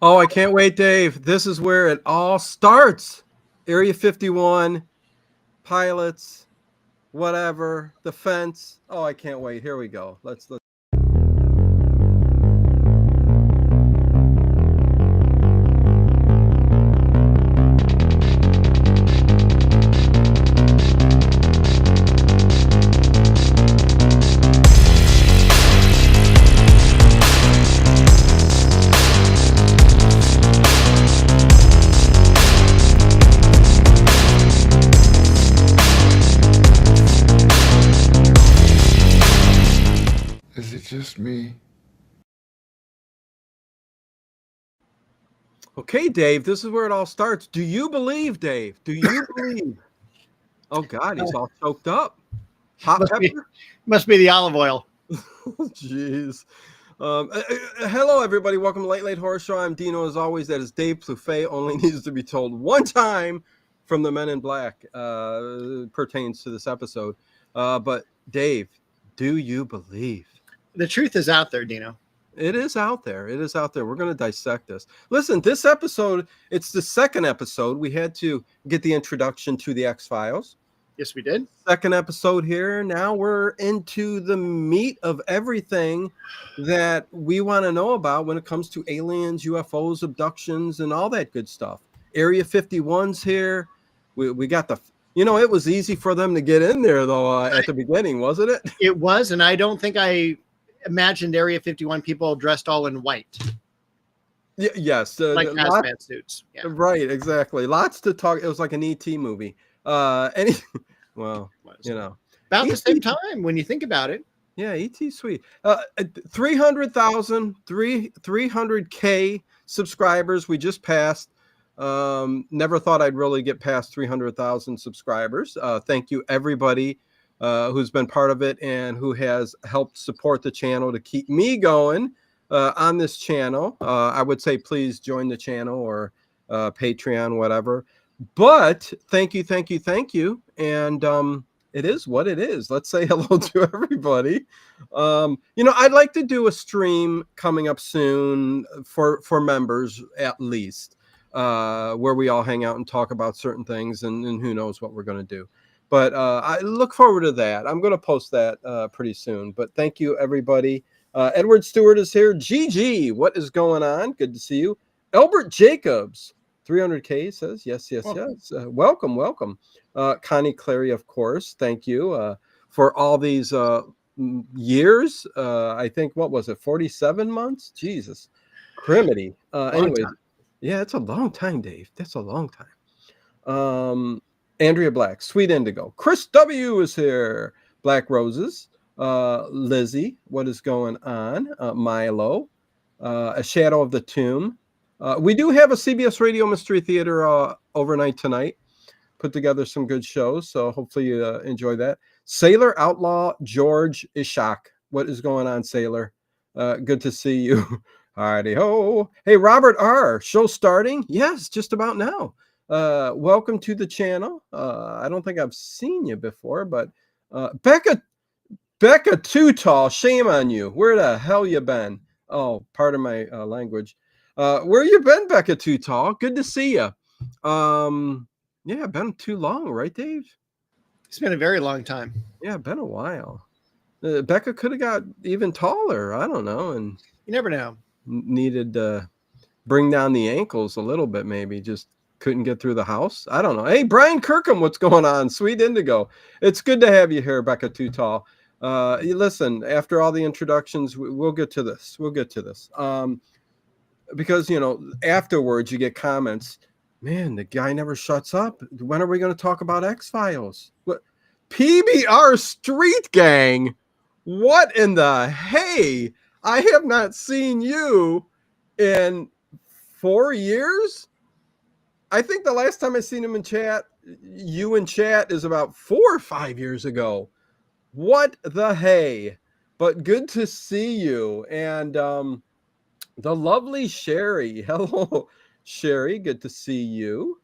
Oh, I can't wait, Dave. This is where it all starts. Area 51, pilots, whatever, the fence. Oh, I can't wait. Here we go. Let's Is it just me? Okay, Dave, this is where it all starts. Do you believe, Dave? Do you believe? Oh God, he's all choked up. Hot Must be pepper? must be the olive oil. Jeez. Hello, everybody. Welcome to Late Late Horror Show. I'm Dino. As always, that is Dave Plouffe. Only needs to be told one time from the Men in Black pertains to this episode. But Dave, do you believe? The truth is out there, Dino. It is out there. It is out there. We're going to dissect this. Listen, this episode, it's the second episode. We had to get the introduction to the X-Files. Yes, we did. Second episode here. Now we're into the meat of everything that we want to know about when it comes to aliens, UFOs, abductions, and all that good stuff. Area 51's here. We got the, it was easy for them to get in there, though, at the beginning, wasn't it? It was, and I don't think I imagined Area 51 people dressed all in white, Yes. like hazmat suits. Yeah. Right, exactly. Lots to talk. It was like an ET movie. Well, About the ET, same time when you think about it. yeah, ET sweet. 300,000, 300K subscribers. We just passed. Never thought I'd really get past 300,000 subscribers. Thank you, everybody who's been part of it and who has helped support the channel to keep me going on this channel. I would say please join the channel or Patreon, whatever. But thank you. And it is what it is. Let's say hello to everybody. I'd like to do a stream coming up soon for members at least, where we all hang out and talk about certain things, and who knows what we're going to do. But I look forward to that. I'm going to post that pretty soon. But thank you, everybody. Edward Stewart is here. GG, what is going on? Good to see you. Albert Jacobs, 300K says, yes. Welcome. Connie Clary, of course. Thank you for all these years. I think, what was it, 47 months? Jesus. Criminy. Anyways, yeah, it's a long time, Dave. That's a long time. Andrea Black, Sweet Indigo. Chris W. is here. Black Roses. Lizzie, what is going on? Milo. A Shadow of the Tomb. We do have a CBS Radio Mystery Theater overnight tonight. Put together some good shows, so hopefully you enjoy that. Sailor Outlaw George Ishak. What is going on, Sailor? Good to see you. Alrighty ho. Hey, Robert R. Show starting? Yes, just about now. Welcome to the channel. I don't think I've seen you before, but Becca Too Tall, shame on you. Where the hell you been? Oh, pardon my language. Where you been, Becca Too Tall? Good to see you. Yeah, been too long, right, Dave? It's been a very long time. Yeah, been a while. Becca could have got even taller. I don't know, and you never know. Needed to bring down the ankles a little bit, maybe. Just couldn't get through the house. I don't know. Hey, Brian Kirkham, what's going on? Sweet Indigo. It's good to have you here, Becca Too Tall. Listen, after all the introductions, we'll get to this. Because, afterwards you get comments. Man, the guy never shuts up. When are we going to talk about X-Files? What? PBR Street Gang? What in the hey? I have not seen you in 4 years. I think the last time I seen him in chat, you in chat, is about 4 or 5 years ago. What the hey? But good to see you. And the lovely Sherry. Hello, Sherry. Good to see you.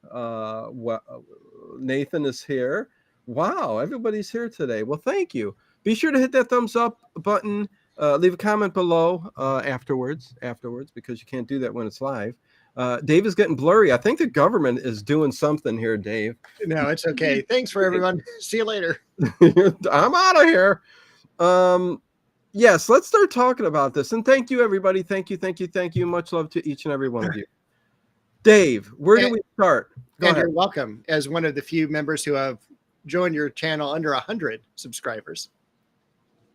Nathan is here. Wow, everybody's here today. Well, thank you. Be sure to hit that thumbs up button. leave a comment below afterwards, because you can't do that when it's live. Dave is getting blurry. I think the government is doing something here, Dave. No, it's okay. Thanks for everyone. See you later. I'm out of here. Yes, let's start talking about this. And thank you, everybody. Thank you. Much love to each and every one of you. Dave, where do we start? Go ahead. You're welcome as one of the few members who have joined your channel under 100 subscribers.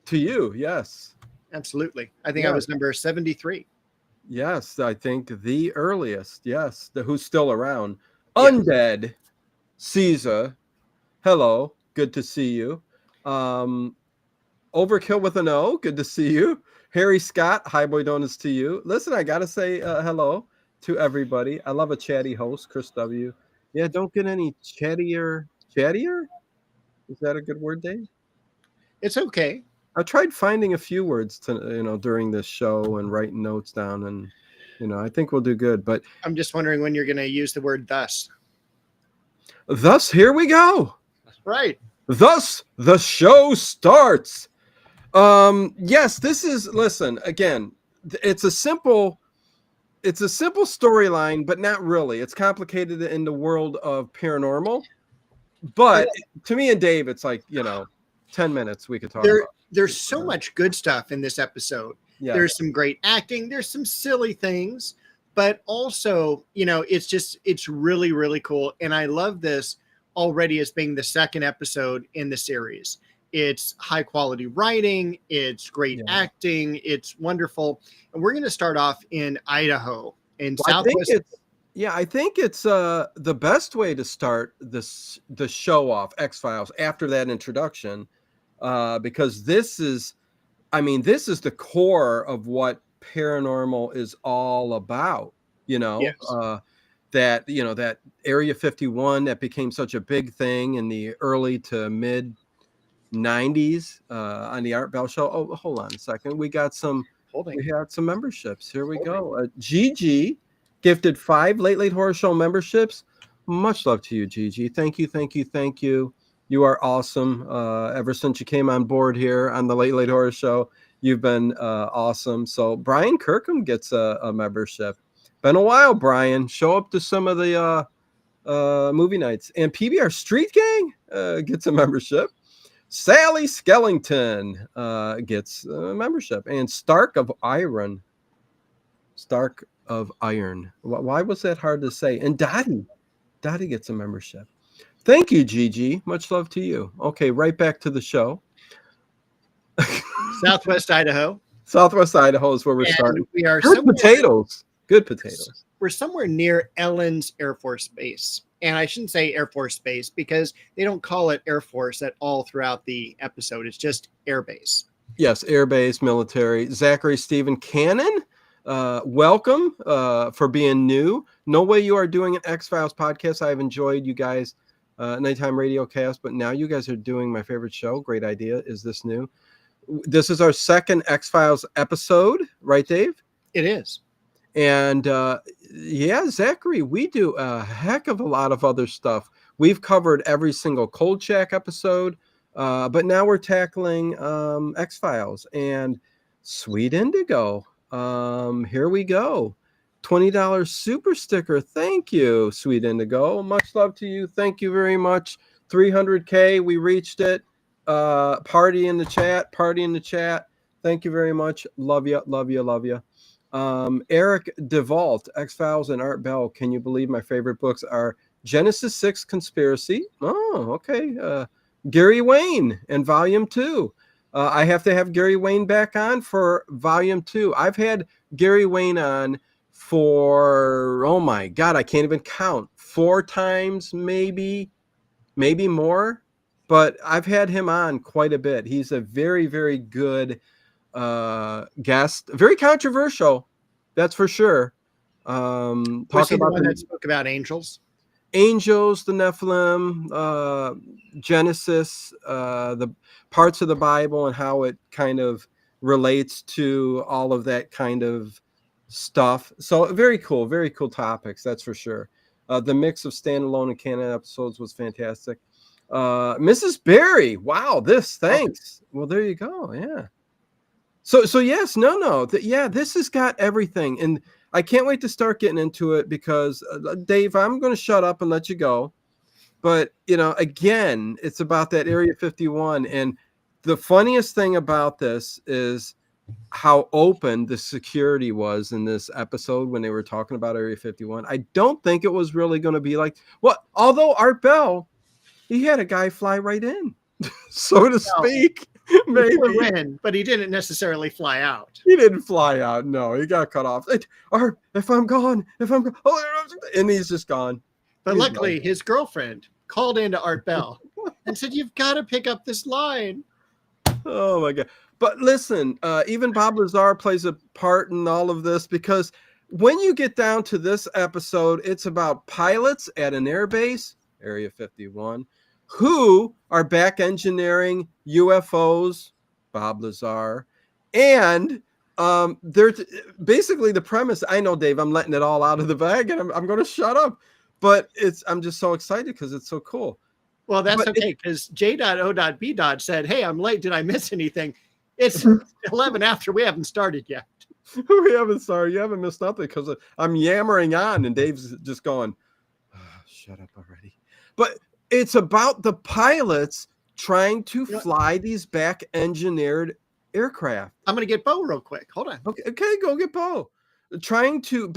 To you, yes. Absolutely. I think I was number 73. Yes, I think the earliest. Yes, who's still around. Yes. Undead Caesar. Hello, good to see you. Overkill with an O, good to see you. Harry Scott, hi boy donuts to you. Listen, I gotta say hello to everybody. I love a chatty host, Chris W. Yeah, don't get any chattier. Is that a good word, Dave? It's okay. I tried finding a few words to during this show and writing notes down, and I think we'll do good. But I'm just wondering when you're going to use the word thus. Thus, here we go. Right. Thus, the show starts. Yes, this is. Listen, again, it's a simple storyline, but not really. It's complicated in the world of paranormal. But to me and Dave, it's like 10 minutes we could talk about. There's so much good stuff in this episode. Yeah. There's some great acting. There's some silly things, but also, it's really, really cool. And I love this already as being the second episode in the series. It's high quality writing. It's great acting. It's wonderful. And we're going to start off in Idaho in Southwest. I think it's the best way to start the show off, X-Files, after that introduction. Because this is the core of what paranormal is all about, that Area 51 that became such a big thing in the early to mid 90s on the Art Bell show. Oh, hold on a second. We had some memberships. Here we go. Gigi gifted 5 Late Horror Show memberships. Much love to you, Gigi. Thank you. You are awesome. Ever since you came on board here on the Late Horror Show, you've been awesome. So Brian Kirkham gets a membership. Been a while, Brian. Show up to some of the movie nights. And PBR Street Gang gets a membership. Sally Skellington gets a membership. And Stark of Iron. Why was that hard to say? And Dottie gets a membership. Thank you, Gigi. Much love to you. Okay, right back to the show. Southwest Idaho. Southwest Idaho is where we're starting. We are Good potatoes. We're somewhere near Ellen's Air Force Base. And I shouldn't say Air Force Base because they don't call it Air Force at all throughout the episode. It's just Air Base. Yes, Air Base, military. Zachary Stephen Cannon, welcome for being new. No way you are doing an X-Files podcast. I've enjoyed you guys. Nighttime radio cast, but now you guys are doing my favorite show. Great idea. Is this new? This is our second X-Files episode, right, Dave? It is. And Zachary, we do a heck of a lot of other stuff. We've covered every single Cold Shack episode, but now we're tackling X-Files and Sweet Indigo. Here we go. $20 super sticker. Thank you, Sweet Indigo. Much love to you. Thank you very much. 300K. We reached it. Party in the chat. Thank you very much. Love you. Eric DeVault, X-Files and Art Bell. Can you believe my favorite books are Genesis 6 Conspiracy? Oh, okay. Gary Wayne and Volume 2. I have to have Gary Wayne back on for Volume 2. I've had Gary Wayne on for, oh my God, I can't even count. 4 times, maybe more. But I've had him on quite a bit. He's a very, very good guest. Very controversial, that's for sure. Was he the one that spoke about angels? Angels, the Nephilim, Genesis, the parts of the Bible and how it kind of relates to all of that kind of stuff. So very cool topics, that's for sure. The mix of standalone and canon episodes was fantastic. Mrs. Berry, wow, thanks. Well, there you go. Yeah. So yes, no. Yeah, this has got everything. And I can't wait to start getting into it because Dave, I'm going to shut up and let you go. But, again, it's about that Area 51. And the funniest thing about this is how open the security was in this episode when they were talking about Area 51. I don't think it was really going to be like, well, although Art Bell, he had a guy fly right in, so to speak. Maybe. He flew in, but he didn't necessarily fly out. He didn't fly out. No, he got cut off. Art, if I'm gone, and he's just gone. But luckily, his girlfriend called into Art Bell and said, "You've got to pick up this line." Oh my God. But listen, even Bob Lazar plays a part in all of this because when you get down to this episode, it's about pilots at an airbase, Area 51, who are back engineering UFOs, Bob Lazar, and they're basically the premise. I know, Dave, I'm letting it all out of the bag and I'm going to shut up, but I'm just so excited because it's so cool. Well, that's okay because J.O.B. said, "Hey, I'm late. Did I miss anything?" It's 11 after. We haven't started yet. We haven't started. You haven't missed nothing because I'm yammering on and Dave's just going, oh, shut up already. But it's about the pilots trying to fly these back engineered aircraft. I'm going to get Bo real quick. Hold on. Okay, go get Bo. Trying to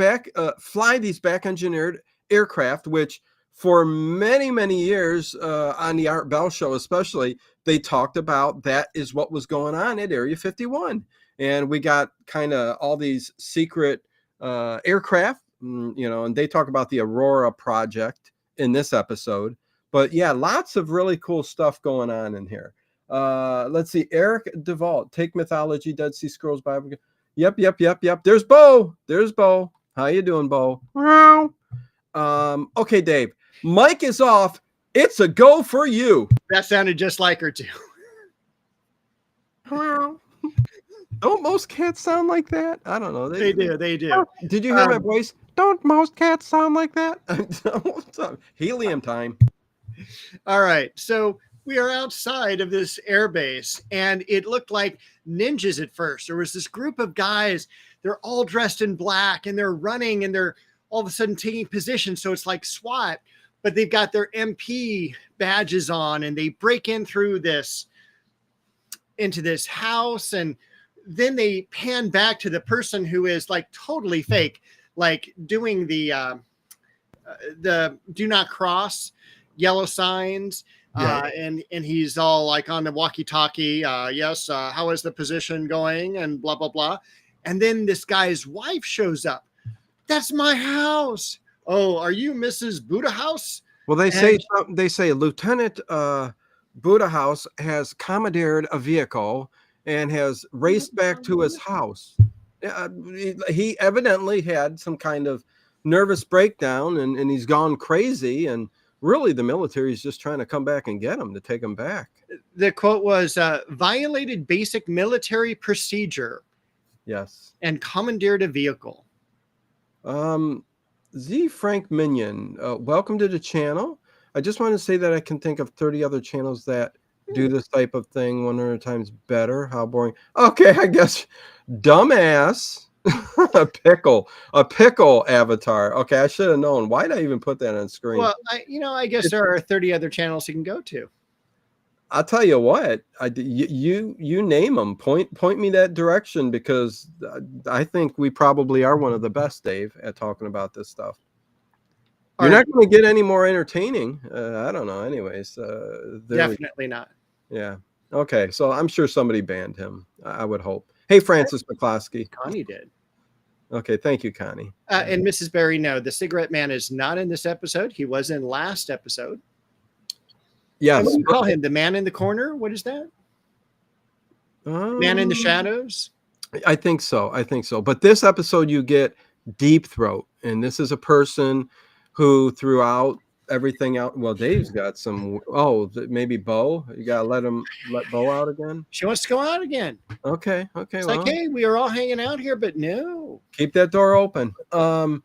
fly these back engineered aircraft, which for many, many years on the Art Bell show, especially, they talked about that is what was going on at Area 51. And we got kind of all these secret aircraft, and they talk about the Aurora project in this episode. But yeah, lots of really cool stuff going on in here. Let's see. Eric DeVault, Take Mythology, Dead Sea Scrolls Bible. Yep. There's Bo. How you doing, Bo? Okay, Dave. Mic is off. It's a go for you. That sounded just like her too. Don't most cats sound like that? I don't know. They do. Did you hear my voice? Don't most cats sound like that? What's up? Helium time. All right. So we are outside of this airbase, and it looked like ninjas at first. There was this group of guys. They're all dressed in black, and they're running, and they're all of a sudden taking position. So it's like SWAT, but they've got their MP badges on, and they break in through into this house, and then they pan back to the person who is like totally fake, like doing the do not cross yellow signs. Yeah. And he's all like on the walkie-talkie. Yes. How is the position going? And blah, blah, blah. And then this guy's wife shows up. That's my house. Oh, are you Mrs. Buddha House? Well, they say Lieutenant Buddha House has commandeered a vehicle and has raced back to his house. He evidently had some kind of nervous breakdown and he's gone crazy. And really, the military is just trying to come back and get him to take him back. The quote was, violated basic military procedure. Yes. And commandeered a vehicle. Z Frank Minion, welcome to the channel. I just want to say that I can think of 30 other channels that do this type of thing 100 times better. How boring. Okay, I guess dumbass. a pickle avatar. Okay, I should have known. Why did I even put that on screen? Well, I guess there are 30 other channels you can go to. I'll tell you what. You name them. Point me that direction because I think we probably are one of the best, Dave, at talking about this stuff. You're not going to get any more entertaining. I don't know. Anyways, definitely not. Yeah. Okay. So I'm sure somebody banned him. I would hope. Hey, Francis McCloskey. Connie did. Okay. Thank you, Connie. And Mrs. Berry, no, the cigarette man is not in this episode. He was in last episode. Yes. What do you call him? The man in the corner? What is that? Man in the shadows? I think so. But this episode, you get Deep Throat. And this is a person who throughout everything out. Well, Dave's got some. Oh, maybe Bo. You gotta let Bo out again. She wants to go out again. Okay. It's like, hey, we are all hanging out here, but no. Keep that door open. What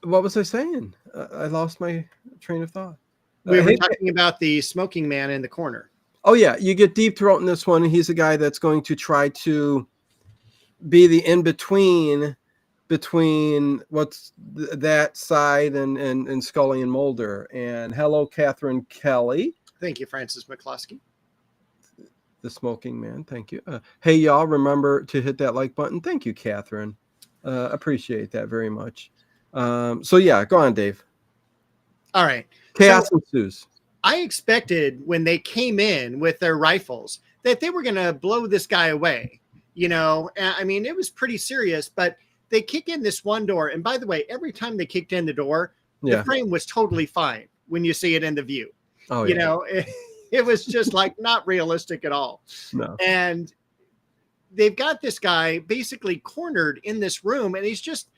was I saying? I lost my train of thought. We were talking about the smoking man in the corner. Oh yeah, you get Deep Throat in this one. He's a guy that's going to try to be the in between what's that side and Scully and Mulder. And hello, Catherine Kelly. Thank you, Francis McCloskey. The Smoking Man. Thank you. Hey, y'all, remember to hit that like button. Thank you, Catherine. Appreciate that very much. So yeah, go on, Dave. All right. Chaos ensues. I expected when they came in with their rifles that they were going to blow this guy away. You know, I mean, it was pretty serious, but they kick in this one door. And by the way, every time they kicked in the door, the frame was totally fine when you see it in the view. Oh, you know, it was just like not realistic at all. No. And they've got this guy basically cornered in this room, and he's just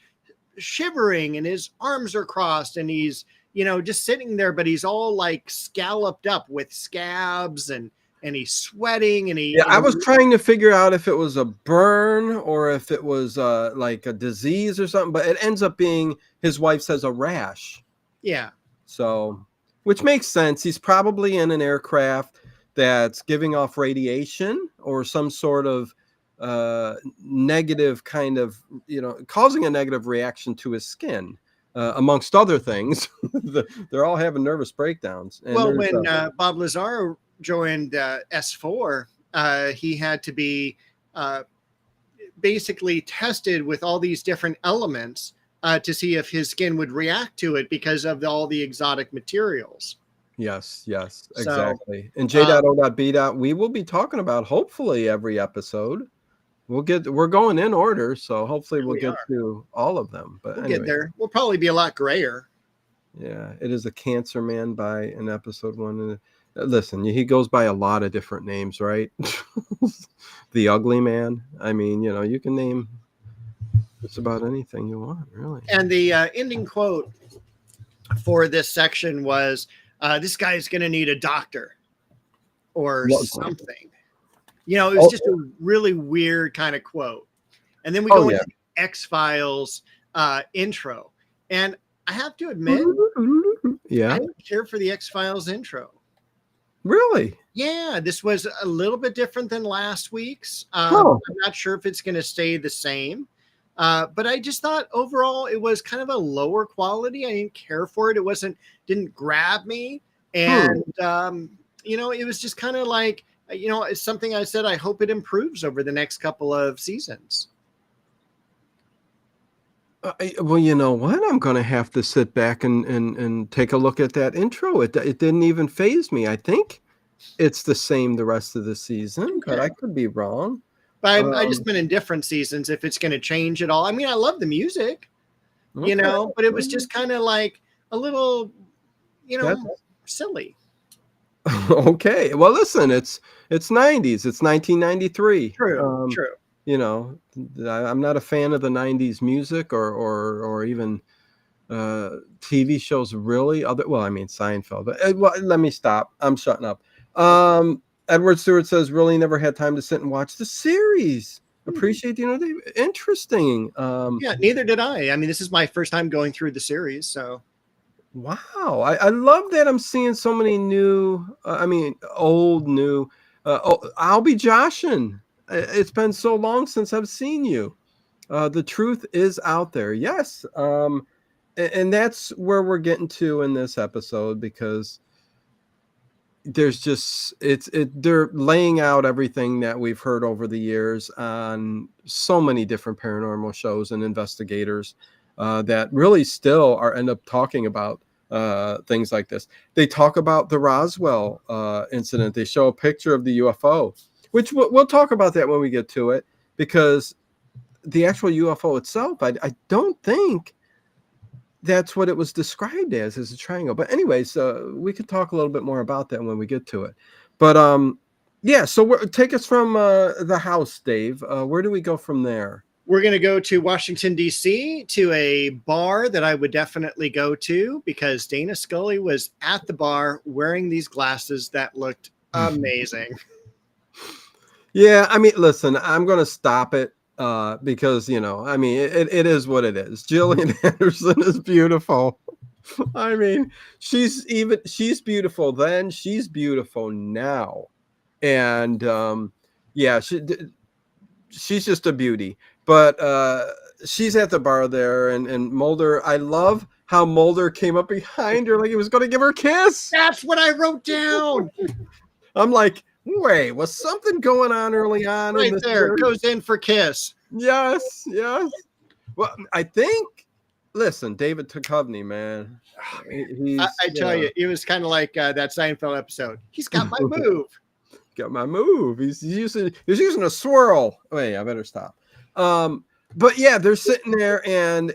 shivering and his arms are crossed and he's, you know, just sitting there, but he's all like scalloped up with scabs and he's sweating and I was trying to figure out if it was a burn or if it was like a disease or something, but it ends up being, his wife says, a rash. Yeah. So, which makes sense. He's probably in an aircraft that's giving off radiation or some sort of negative kind of, you know, causing a negative reaction to his skin. Amongst other things. They're all having nervous breakdowns. And well, when Bob Lazar joined S4, he had to be basically tested with all these different elements to see if his skin would react to it because of all the exotic materials. Yes, exactly. And J.O.B. we will be talking about hopefully every episode. We're going in order, so hopefully we'll get to all of them. But we'll get there. We'll probably be a lot grayer. Yeah, it is a Cancer Man by in episode 1. Listen, he goes by a lot of different names, right? The Ugly Man. I mean, you know, you can name just about anything you want, really. And the ending quote for this section was, "This guy's going to need a doctor," or something. You know, it was just a really weird kind of quote. And then we go into the X-Files intro. And I have to admit, I didn't care for the X-Files intro. Really? Yeah, this was a little bit different than last week's. I'm not sure if it's going to stay the same. But I just thought overall it was kind of a lower quality. I didn't care for it. Didn't grab me. And, you know, it was just kind of like, you know, it's something I said, I hope it improves over the next couple of seasons. Well, you know what? I'm going to have to sit back and take a look at that intro. It didn't even faze me. I think it's the same the rest of the season, but I could be wrong. But I just been in different seasons if it's going to change at all. I mean, I love the music, you know, but it was just kind of like a little, you know, silly. Okay. Well, listen, it's 90s. It's 1993. True. You know, I'm not a fan of the 90s music or even TV shows really. Well, I mean, Seinfeld. But let me stop. I'm shutting up. Edward Stewart says, really never had time to sit and watch the series. Appreciate, you know, interesting. Yeah, neither did I. I mean, this is my first time going through the series, so. Wow, I love that I'm seeing so many new, old, new. I'll be joshing. It's been so long since I've seen you. The truth is out there. Yes. And that's where we're getting to in this episode, because there's just, they're laying out everything that we've heard over the years on so many different paranormal shows and investigators. That really still end up talking about things like this. They talk about the Roswell incident. They show a picture of the UFO, which we'll talk about that when we get to it, because the actual UFO itself, I don't think that's what it was described as a triangle. But anyways, we could talk a little bit more about that when we get to it. But yeah, so take us from the house, Dave. Where do we go from there? We're going to go to Washington, D.C., to a bar that I would definitely go to, because Dana Scully was at the bar wearing these glasses that looked amazing. Yeah, I mean, listen, I'm going to stop it because, you know, I mean, it is what it is. Gillian Anderson is beautiful. I mean, she's beautiful then, she's beautiful now. And yeah, she's just a beauty. But she's at the bar there, and Mulder, I love how Mulder came up behind her like he was going to give her a kiss. That's what I wrote down. I'm like, wait, was something going on early on? Right in this there, series? goes in for kiss. Yes, yes. Well, I think, listen, David Duchovny, man. Oh, man. I tell you, it was kind of like that Seinfeld episode. He's got my move. Got my move. He's using a swirl. Wait, I better stop. But yeah, they're sitting there, and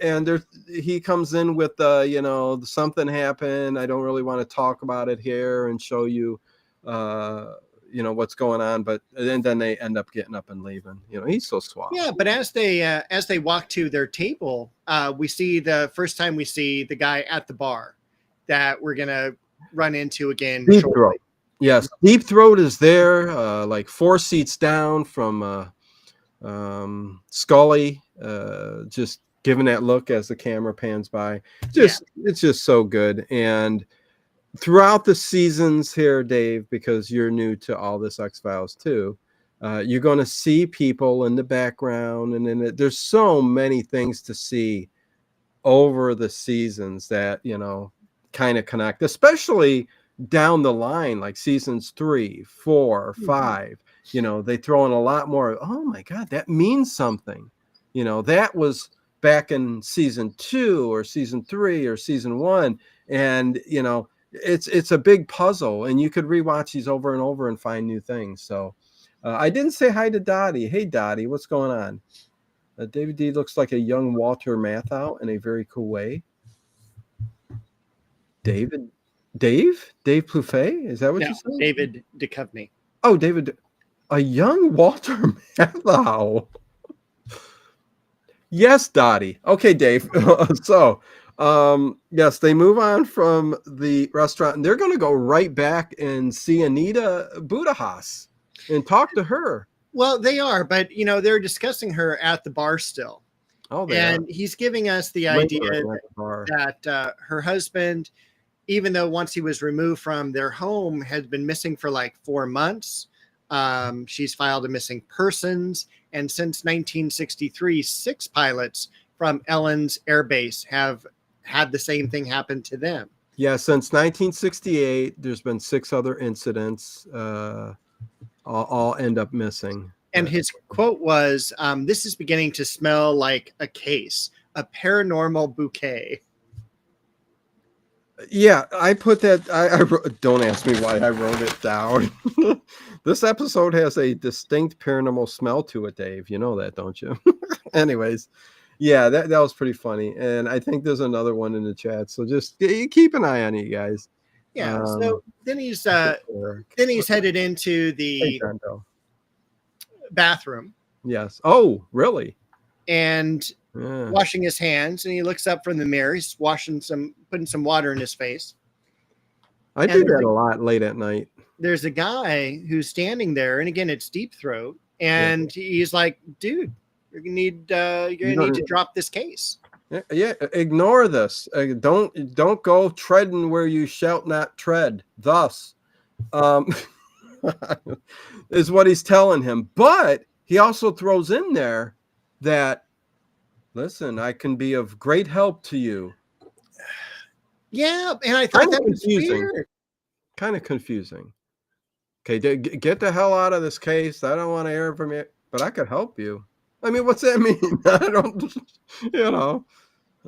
he comes in with something happened. I don't really want to talk about it here and show you what's going on, but then they end up getting up and leaving. He's so suave. Yeah, but as they walk to their table, we see the first time we see the guy at the bar that we're gonna run into again Deep shortly. Throat. Yes, Deep Throat is there, like 4 seats down from Scully, just giving that look as the camera pans by. It's just so good. And throughout the seasons here, Dave, because you're new to all this X-Files too, you're going to see people in the background, and then there's so many things to see over the seasons that kind of connect, especially down the line, like seasons 3, 4, 5. They throw in a lot more. Oh my God, that means something. That was back in season 2 or season 3 or season 1, and it's a big puzzle, and you could rewatch these over and over and find new things. So I didn't say hi to Dottie. Hey Dottie, what's going on? David D looks like a young Walter Matthau in a very cool way. Dave Plouffe? Is that what you said? David Duchovny. Oh, David, a young Walter Matthau. Yes, Dottie. Okay, Dave. So, yes, they move on from the restaurant, and they're going to go right back and see Anita Budahas and talk to her. Well, they are, but they're discussing her at the bar still. Oh, and he's giving us the idea that her husband, even though once he was removed from their home, had been missing for like 4 months. She's filed a missing persons, and since 1963, 6 pilots from Ellen's Air Base have had the same thing happen to them. Yeah, since 1968, there's been 6 other incidents. All end up missing. And his quote was, "This is beginning to smell like a case, a paranormal bouquet." Yeah, I put that. I don't ask me why I wrote it down. This episode has a distinct paranormal smell to it, Dave. You know that, don't you? Anyways, yeah, that was pretty funny, and I think there's another one in the chat. So just keep an eye on it, you guys. Yeah. So then he's headed into the bathroom. Yes. Oh, really? And washing his hands, and he looks up from the mirror. He's putting some water in his face. I do that a lot late at night. There's a guy who's standing there, and again, it's Deep Throat, and he's like, "Dude, you're gonna need to drop this case." Yeah, ignore this. Don't go treading where you shalt not tread. Thus, is what he's telling him. But he also throws in there that, listen, I can be of great help to you. Yeah, and I thought that was weird. Kind of confusing. Okay, get the hell out of this case. I don't want to hear from you, but I could help you. I mean, what's that mean? I don't,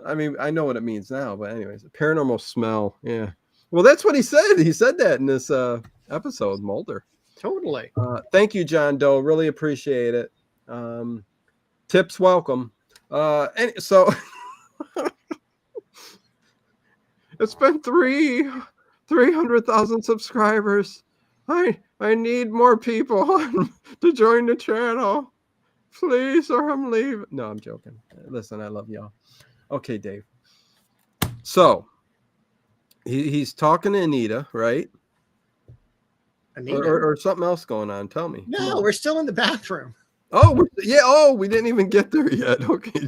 I mean, I know what it means now, but anyways, paranormal smell. Yeah. Well, that's what he said. He said that in this episode, Mulder. Totally. Thank you, John Doe. Really appreciate it. Tips welcome. And so it's been 300,000 subscribers. I need more people to join the channel, please, or I'm leaving. No, I'm joking. Listen, I love y'all. Okay, Dave. So he's talking to Anita, right? Anita? Or something else going on. Tell me. No, we're still in the bathroom. Oh, yeah. Oh, we didn't even get there yet. Okay.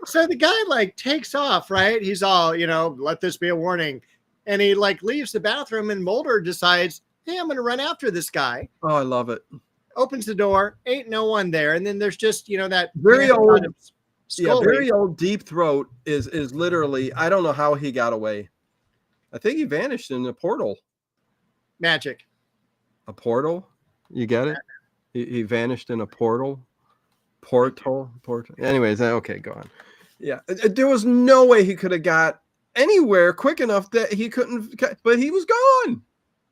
So the guy takes off, right? He's all, let this be a warning. And he leaves the bathroom, and Mulder decides, hey, I'm going to run after this guy. Oh, I love it. Opens the door, ain't no one there. And then there's just, that very old, Scully. very old Deep Throat is literally, I don't know how he got away. I think he vanished in a portal. Magic. A portal? You get it? He vanished in a portal. Portal. Anyways, okay, go on. Yeah, there was no way he could have got anywhere quick enough that he couldn't, but he was gone.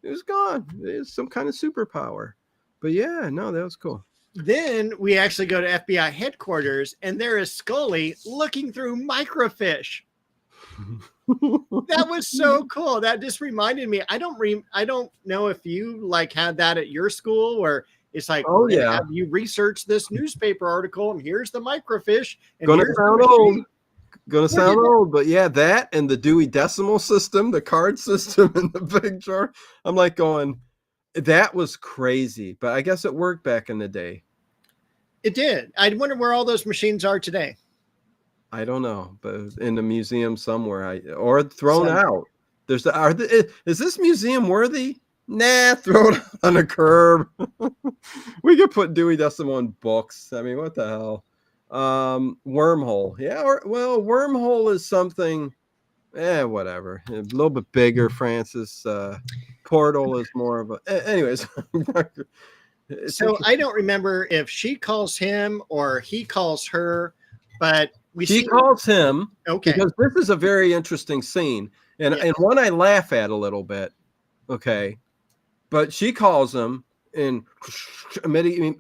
He was gone. It's some kind of superpower. But yeah, no, that was cool. Then we actually go to FBI headquarters, and there is Scully looking through microfiche. That was so cool. That just reminded me. I don't know if you like had that at your school, where it's like, oh yeah, have you researched this newspaper article, and here's the microfiche. And gonna sound old. Gonna sound old, but yeah, that and the Dewey Decimal System, the card system, and the big drawer. I'm like going, that was crazy, but I guess it worked back in the day. It did. I wonder where all those machines are today. I don't know, but in the museum somewhere, or thrown out. Is this museum worthy? Nah, throw it on a curb. We could put Dewey Decimal in books. I mean, what the hell? Wormhole. Yeah, Wormhole is something. Whatever. A little bit bigger, Francis. Portal is more of a. Anyways. So I don't remember if she calls him or he calls her, but she calls him. Okay. Because this is a very interesting scene, and one I laugh at a little bit. Okay, but she calls him, and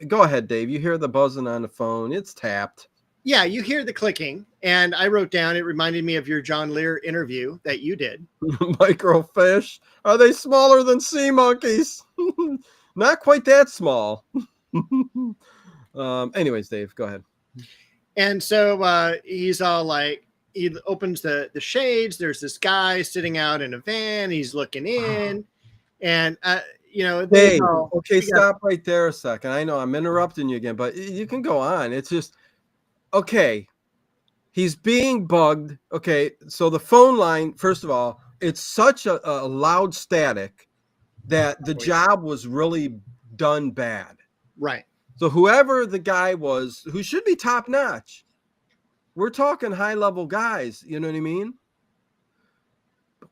go ahead, Dave. You hear the buzzing on the phone. It's tapped. Yeah, you hear the clicking, and I wrote down, it reminded me of your John Lear interview that you did. Microfish, are they smaller than sea monkeys? Not quite that small. Anyways, Dave, go ahead. And so he's all like, he opens the shades. There's this guy sitting out in a van. He's looking in, and Dave, okay, stop right there a second. I know I'm interrupting you again, but you can go on. It's just. Okay, he's being bugged. Okay, so the phone line, first of all, it's such a loud static that the job was really done bad. Right. So whoever the guy was, who should be top notch, we're talking high level guys. You know what I mean?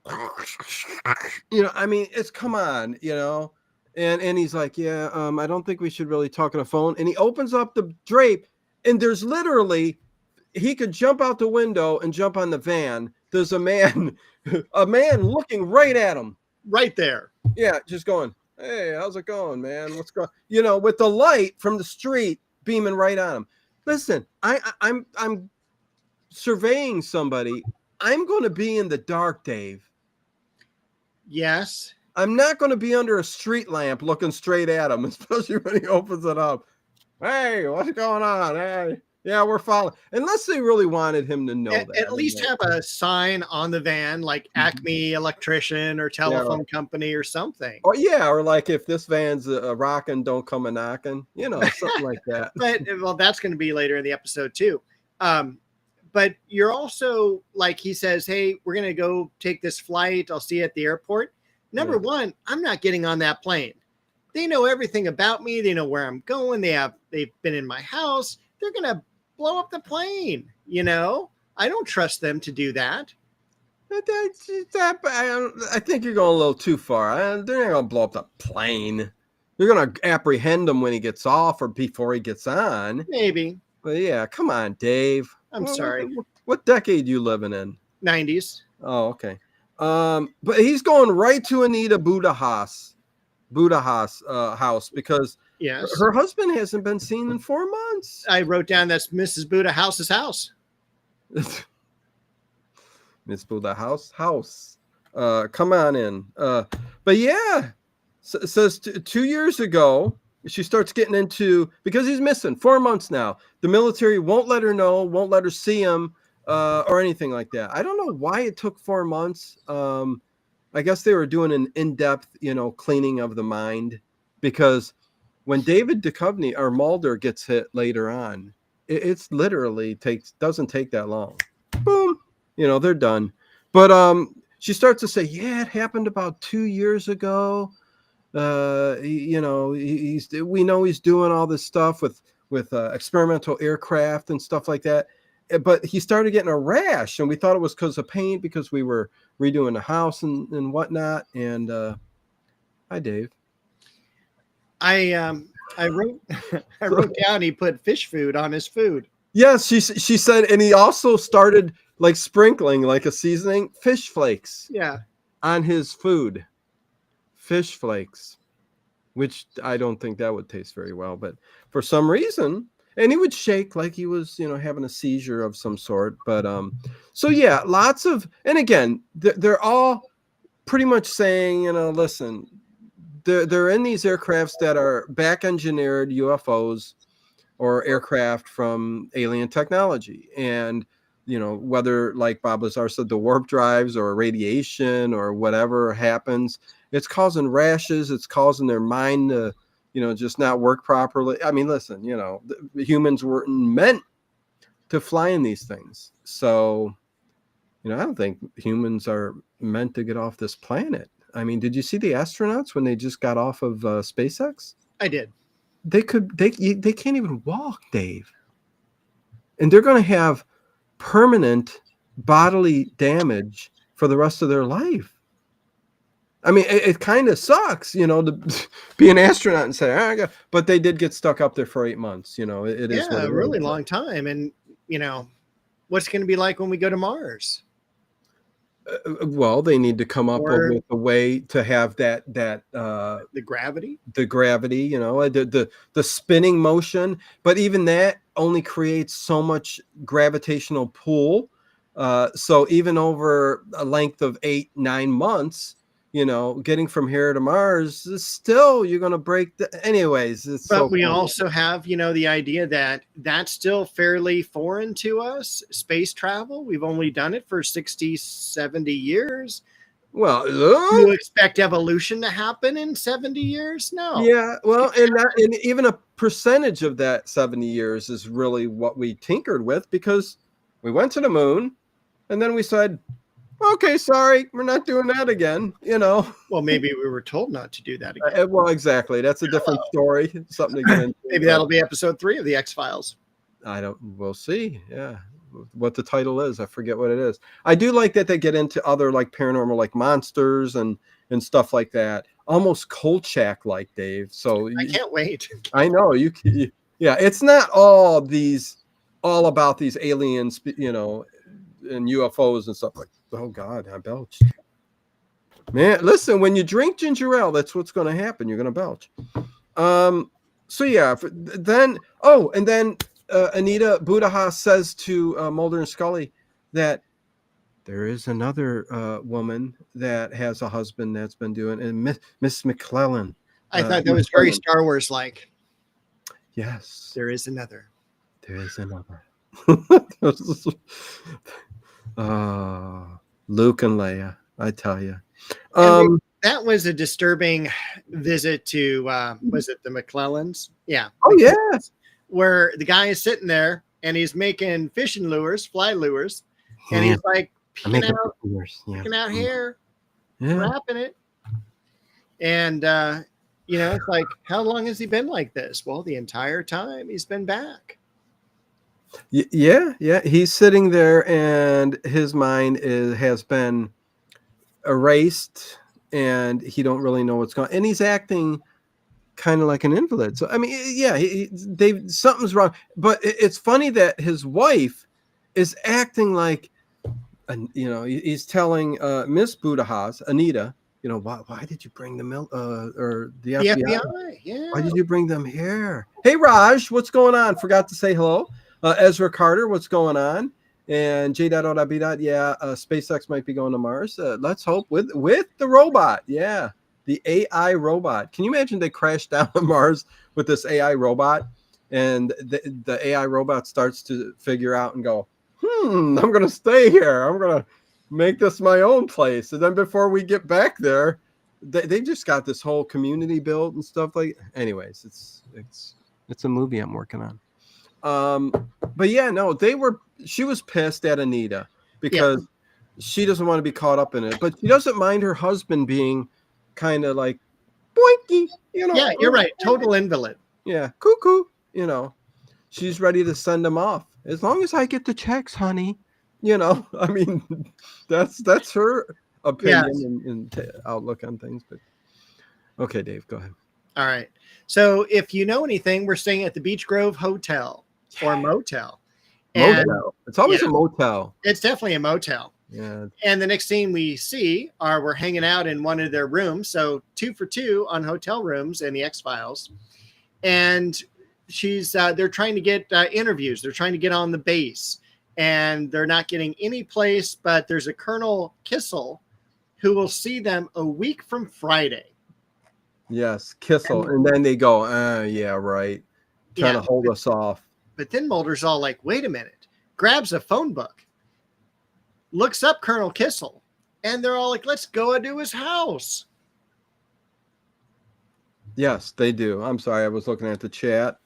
I mean, it's come on, and he's like, yeah, I don't think we should really talk on the phone. And he opens up the drape. And there's literally, he could jump out the window and jump on the van. There's a man looking right at him. Right there. Yeah, just going, hey, how's it going, man? What's going? With the light from the street beaming right on him. Listen, I'm surveying somebody. I'm going to be in the dark, Dave. Yes. I'm not going to be under a street lamp looking straight at him, especially when he opens it up. Hey, what's going on? Hey, yeah, we're following. Unless they really wanted him to know that. At least have a sign on the van, like Acme Electrician or Telephone Company or something. Oh, yeah, or like if this van's rocking, don't come a knocking. Something like that. But, that's going to be later in the episode, too. But you're also, like he says, hey, we're going to go take this flight. I'll see you at the airport. Number one, I'm not getting on that plane. They know everything about me. They know where I'm going. They've been in my house. They're going to blow up the plane. I don't trust them to do that. I think you're going a little too far. They're not going to blow up the plane. They're going to apprehend him when he gets off or before he gets on. Maybe. But yeah, come on, Dave. I'm sorry. What decade you living in? 90s. Oh, okay. But he's going right to Anita Budaha's house because her husband hasn't been seen in 4 months. I wrote down that's Mrs. Budahouse's house. Miss Budaha's house. Come on in. But yeah, says 2 years ago, she starts getting into, because he's missing 4 months now. The military won't let her know, won't let her see him or anything like that. I don't know why it took 4 months. I guess they were doing an in-depth, cleaning of the mind, because when David Duchovny or Mulder gets hit later on, it's literally doesn't take that long. Boom, they're done. But she starts to say, yeah, it happened about 2 years ago. We know he's doing all this stuff with experimental aircraft and stuff like that. But he started getting a rash, and we thought it was because of paint, because we were redoing the house and whatnot. And hi, Dave. I wrote I wrote down he put fish food on his food. Yes, she said, and he also started like sprinkling like a seasoning fish flakes. Yeah. On his food. Fish flakes, which I don't think that would taste very well, but for some reason, and he would shake like he was, having a seizure of some sort. But so yeah, lots of, and again, they're all pretty much saying, listen, they're in these aircrafts that are back engineered UFOs or aircraft from alien technology. And whether, like Bob Lazar said, the warp drives or radiation or whatever happens, it's causing rashes. It's causing their mind to, just not work properly. I mean, listen, the humans weren't meant to fly in these things. So, I don't think humans are meant to get off this planet. I mean, did you see the astronauts when they just got off of SpaceX? I did. They can't even walk, Dave. And they're going to have permanent bodily damage for the rest of their life. I mean, it kind of sucks, to be an astronaut and say, but they did get stuck up there for 8 months. It is a really long time. And, what's going to be like when we go to Mars? Well, they need to come up with a way to have that the gravity, the spinning motion. But even that only creates so much gravitational pull. So even over a length of 8-9 months, getting from here to Mars is still, you're going to break anyways. But we also have, the idea that that's still fairly foreign to us. Space travel, we've only done it for 60, 70 years. Well, you expect evolution to happen in 70 years? No. Yeah, well, and even a percentage of that 70 years is really what we tinkered with, because we went to the moon and then we said, okay, sorry, we're not doing that again, Well, maybe we were told not to do that again. Well, exactly. That's a different story. Something to get into. Maybe that'll be episode 3 of the X-Files. We'll see. Yeah. What the title is, I forget what it is. I do like that they get into other like paranormal, like monsters and stuff like that. Almost Kolchak like, Dave. So I can't wait. I know yeah, it's not all about these aliens, and UFOs and stuff like. Oh God, I belched. Man, listen, when you drink ginger ale, that's what's going to happen. You're going to belch. So yeah, then Anita Budaha says to Mulder and Scully that there is another woman that has a husband that's been doing, and Miss McClellan. I thought that was very Star Wars like. Yes. There is another. There is another. Luke and Leia, I tell you. That was a disturbing visit to, was it the McClellans? Yeah. Oh, yeah. Where the guy is sitting there and he's making fishing lures, fly lures, and he's like picking out hair, wrapping it. And, it's like, how long has he been like this? Well, the entire time he's been back. Yeah. He's sitting there and his mind has been erased and he don't really know what's going on. And he's acting kind of like an invalid. So, I mean, yeah, something's wrong. But it's funny that his wife is acting like, he's telling Miss Budahas, Anita, why did you bring the milk or the FBI? Yeah. Why did you bring them here? Hey, Raj, what's going on? Forgot to say hello. Ezra Carter, what's going on? And J.B. SpaceX might be going to Mars. Let's hope with the robot. Yeah, the AI robot. Can you imagine they crash down on Mars with this AI robot, and the AI robot starts to figure out and go, I'm going to stay here. I'm going to make this my own place. And then before we get back there, they just got this whole community built and stuff like. Anyways, it's a movie I'm working on. But yeah, no, she was pissed at Anita because she doesn't want to be caught up in it, but she doesn't mind her husband being kind of like, boinky, you know. Yeah, you're right. Total invalid. Yeah, cuckoo, you know. She's ready to send him off. As long as I get the checks, honey. You know, I mean, that's her opinion and outlook on things. But okay, Dave, go ahead. All right. So if you know anything, we're staying at the Beach Grove Hotel or Motel. And Motel. It's always a motel. It's definitely a motel. Yeah. And the next scene we see we're hanging out in one of their rooms. So 2 for 2 on hotel rooms in the X-Files. And they're trying to get interviews. They're trying to get on the base, and they're not getting any place. But there's a Colonel Kissel who will see them a week from Friday. Yes, Kissel. And then they go, yeah, right. Trying to hold us off. But then Mulder's all like, wait a minute, grabs a phone book, looks up Colonel Kissel, and they're all like, let's go to his house. Yes, they do. I'm sorry, I was looking at the chat.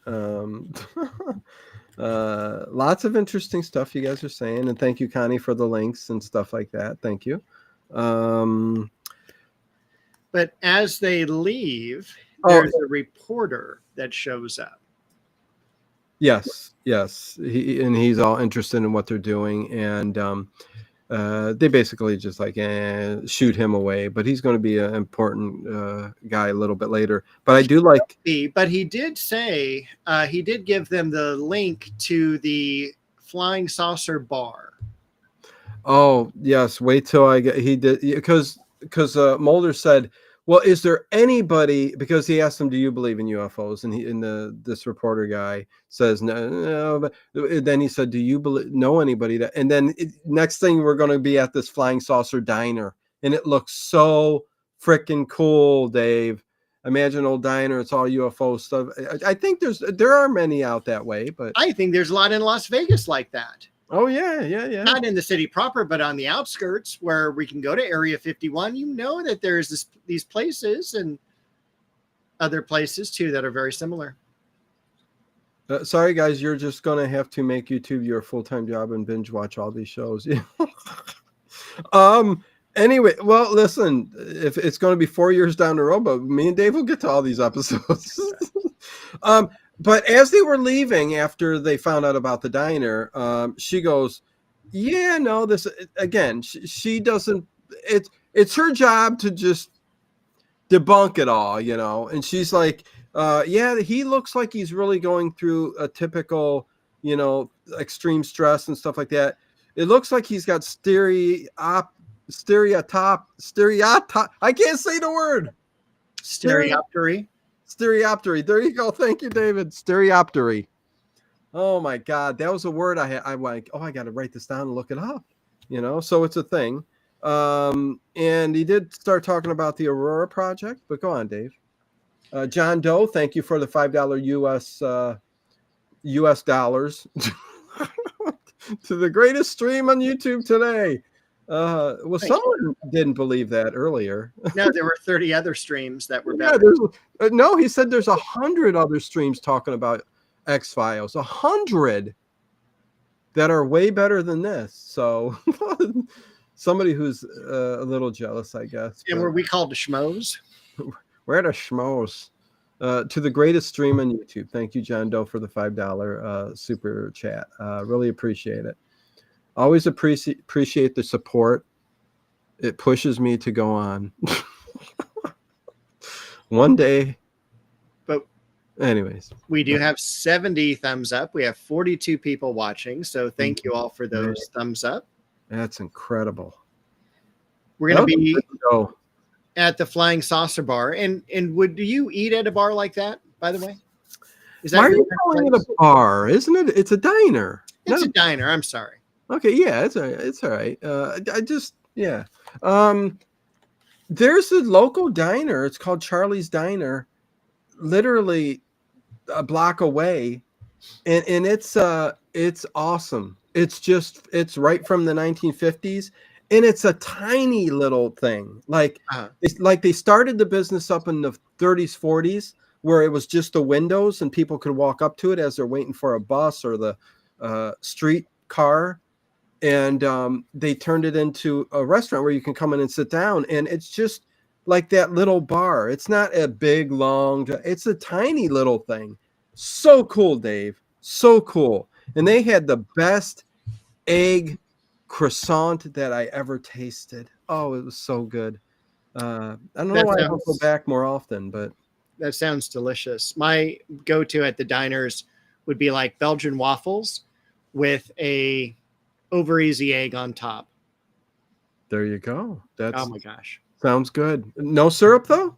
Lots of interesting stuff you guys are saying, and thank you, Connie, for the links and stuff like that. Thank you. But as they leave, there's a reporter that shows up. Yes. He's all interested in what they're doing, and they basically just like shoot him away. But he's going to be an important guy a little bit later. But I do like. But he did say he did give them the link to the flying saucer bar. Oh yes, wait till I get. He did because Mulder said, well, is there anybody, because he asked him, do you believe in UFOs? And this reporter guy says, no, but then he said, do you know anybody that, and then next thing we're going to be at this flying saucer diner, and it looks so freaking cool, Dave. Imagine old diner. It's all UFO stuff. I think there are many out that way, but I think there's a lot in Las Vegas like that. Oh yeah. Not in the city proper, but on the outskirts where we can go to Area 51. You know that there's these places and other places too that are very similar. Sorry guys, you're just gonna have to make YouTube your full-time job and binge watch all these shows. Anyway, well, listen, if it's going to be 4 years down the road, but me and Dave will get to all these episodes. But as they were leaving, after they found out about the diner, she goes, yeah, no, this again, she doesn't, it's her job to just debunk it all, you know? And she's like, yeah, he looks like he's really going through a typical, you know, extreme stress and stuff like that. It looks like he's got stereotype. I can't say the word. Stereoptery. There you go. Thank you, David. Stereoptery. Oh my God, that was a word I had. I'm like, oh, I got to write this down and look it up. You know, so it's a thing. And he did start talking about the Aurora project. But go on, Dave. John Doe, thank you for the $5 US dollars to the greatest stream on YouTube today. Well, someone didn't believe that earlier. No, there were 30 other streams that were better. No, he said there's 100 other streams talking about X-Files, 100 that are way better than this. So somebody who's a little jealous, I guess. And were we called the schmoes? We're at a schmoes. To the greatest stream on YouTube. Thank you, John Doe, for the $5 super chat. Really appreciate it. Always appreciate the support. It pushes me to go on. One day. But anyways. We do have 70 thumbs up. We have 42 people watching. So thank you all for those thumbs up. That's incredible. We're going to be at the Flying Saucer Bar. And do you eat at a bar like that, by the way? Why are you calling it a bar? Isn't it? It's a diner. It's a diner. I'm sorry. Okay, yeah, it's all right. There's a local diner. It's called Charlie's Diner, literally a block away, and it's awesome. It's right from the 1950s, and it's a tiny little thing. Like they started the business up in the 30s, 40s, where it was just the windows and people could walk up to it as they're waiting for a bus or the street car. And they turned it into a restaurant where you can come in and sit down. And it's just like that little bar. It's not a big, long, it's a tiny little thing. So cool, Dave. So cool. And they had the best egg croissant that I ever tasted. Oh, it was so good. I don't know why I don't go back more often, but that sounds delicious. My go-to at the diners would be like Belgian waffles with a over easy egg on top. There you go. Oh my gosh. Sounds good. No syrup though?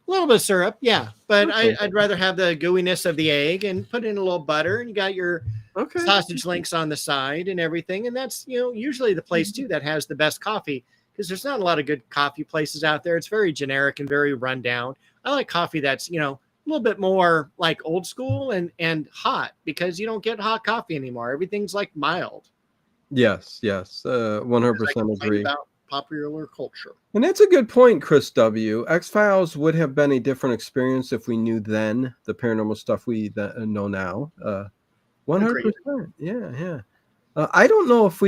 A little bit of syrup, yeah. But okay. I'd rather have the gooiness of the egg and put in a little butter, and you got your sausage links on the side and everything. And that's, usually the place too that has the best coffee, because there's not a lot of good coffee places out there. It's very generic and very rundown. I like coffee that's, a little bit more like old school and hot, because you don't get hot coffee anymore. Everything's like mild. Yes. 100% agree. About popular culture. And that's a good point, Chris W. X-Files would have been a different experience if we knew then the paranormal stuff we know now. 100%. Yeah. I don't know if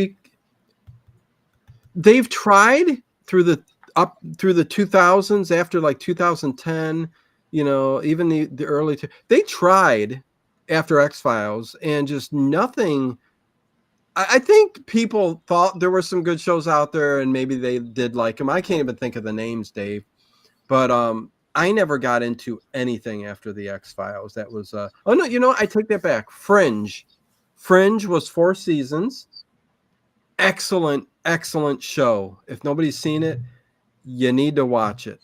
they've tried through the 2000s, after like 2010, even the early, they tried after X-Files and just nothing. I think people thought there were some good shows out there and maybe they did like them. I can't even think of the names, Dave, but I never got into anything after the X-Files. That was oh no, I take that back. Fringe was 4 seasons. Excellent show. If nobody's seen it, you need to watch it.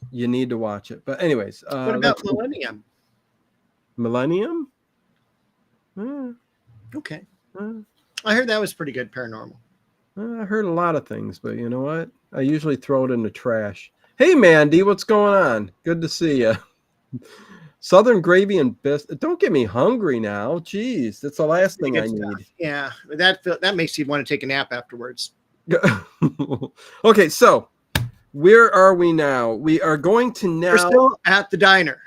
But anyways, what about Millennium? Okay. I heard that was pretty good, paranormal. I heard a lot of things, but you know what? I usually throw it in the trash. Hey, Mandy, what's going on? Good to see you. Southern gravy and biscuit. Don't get me hungry now. Jeez, that's the last thing I need. Yeah, that makes you want to take a nap afterwards. Okay, so where are we now? We are going to now. We're still at the diner.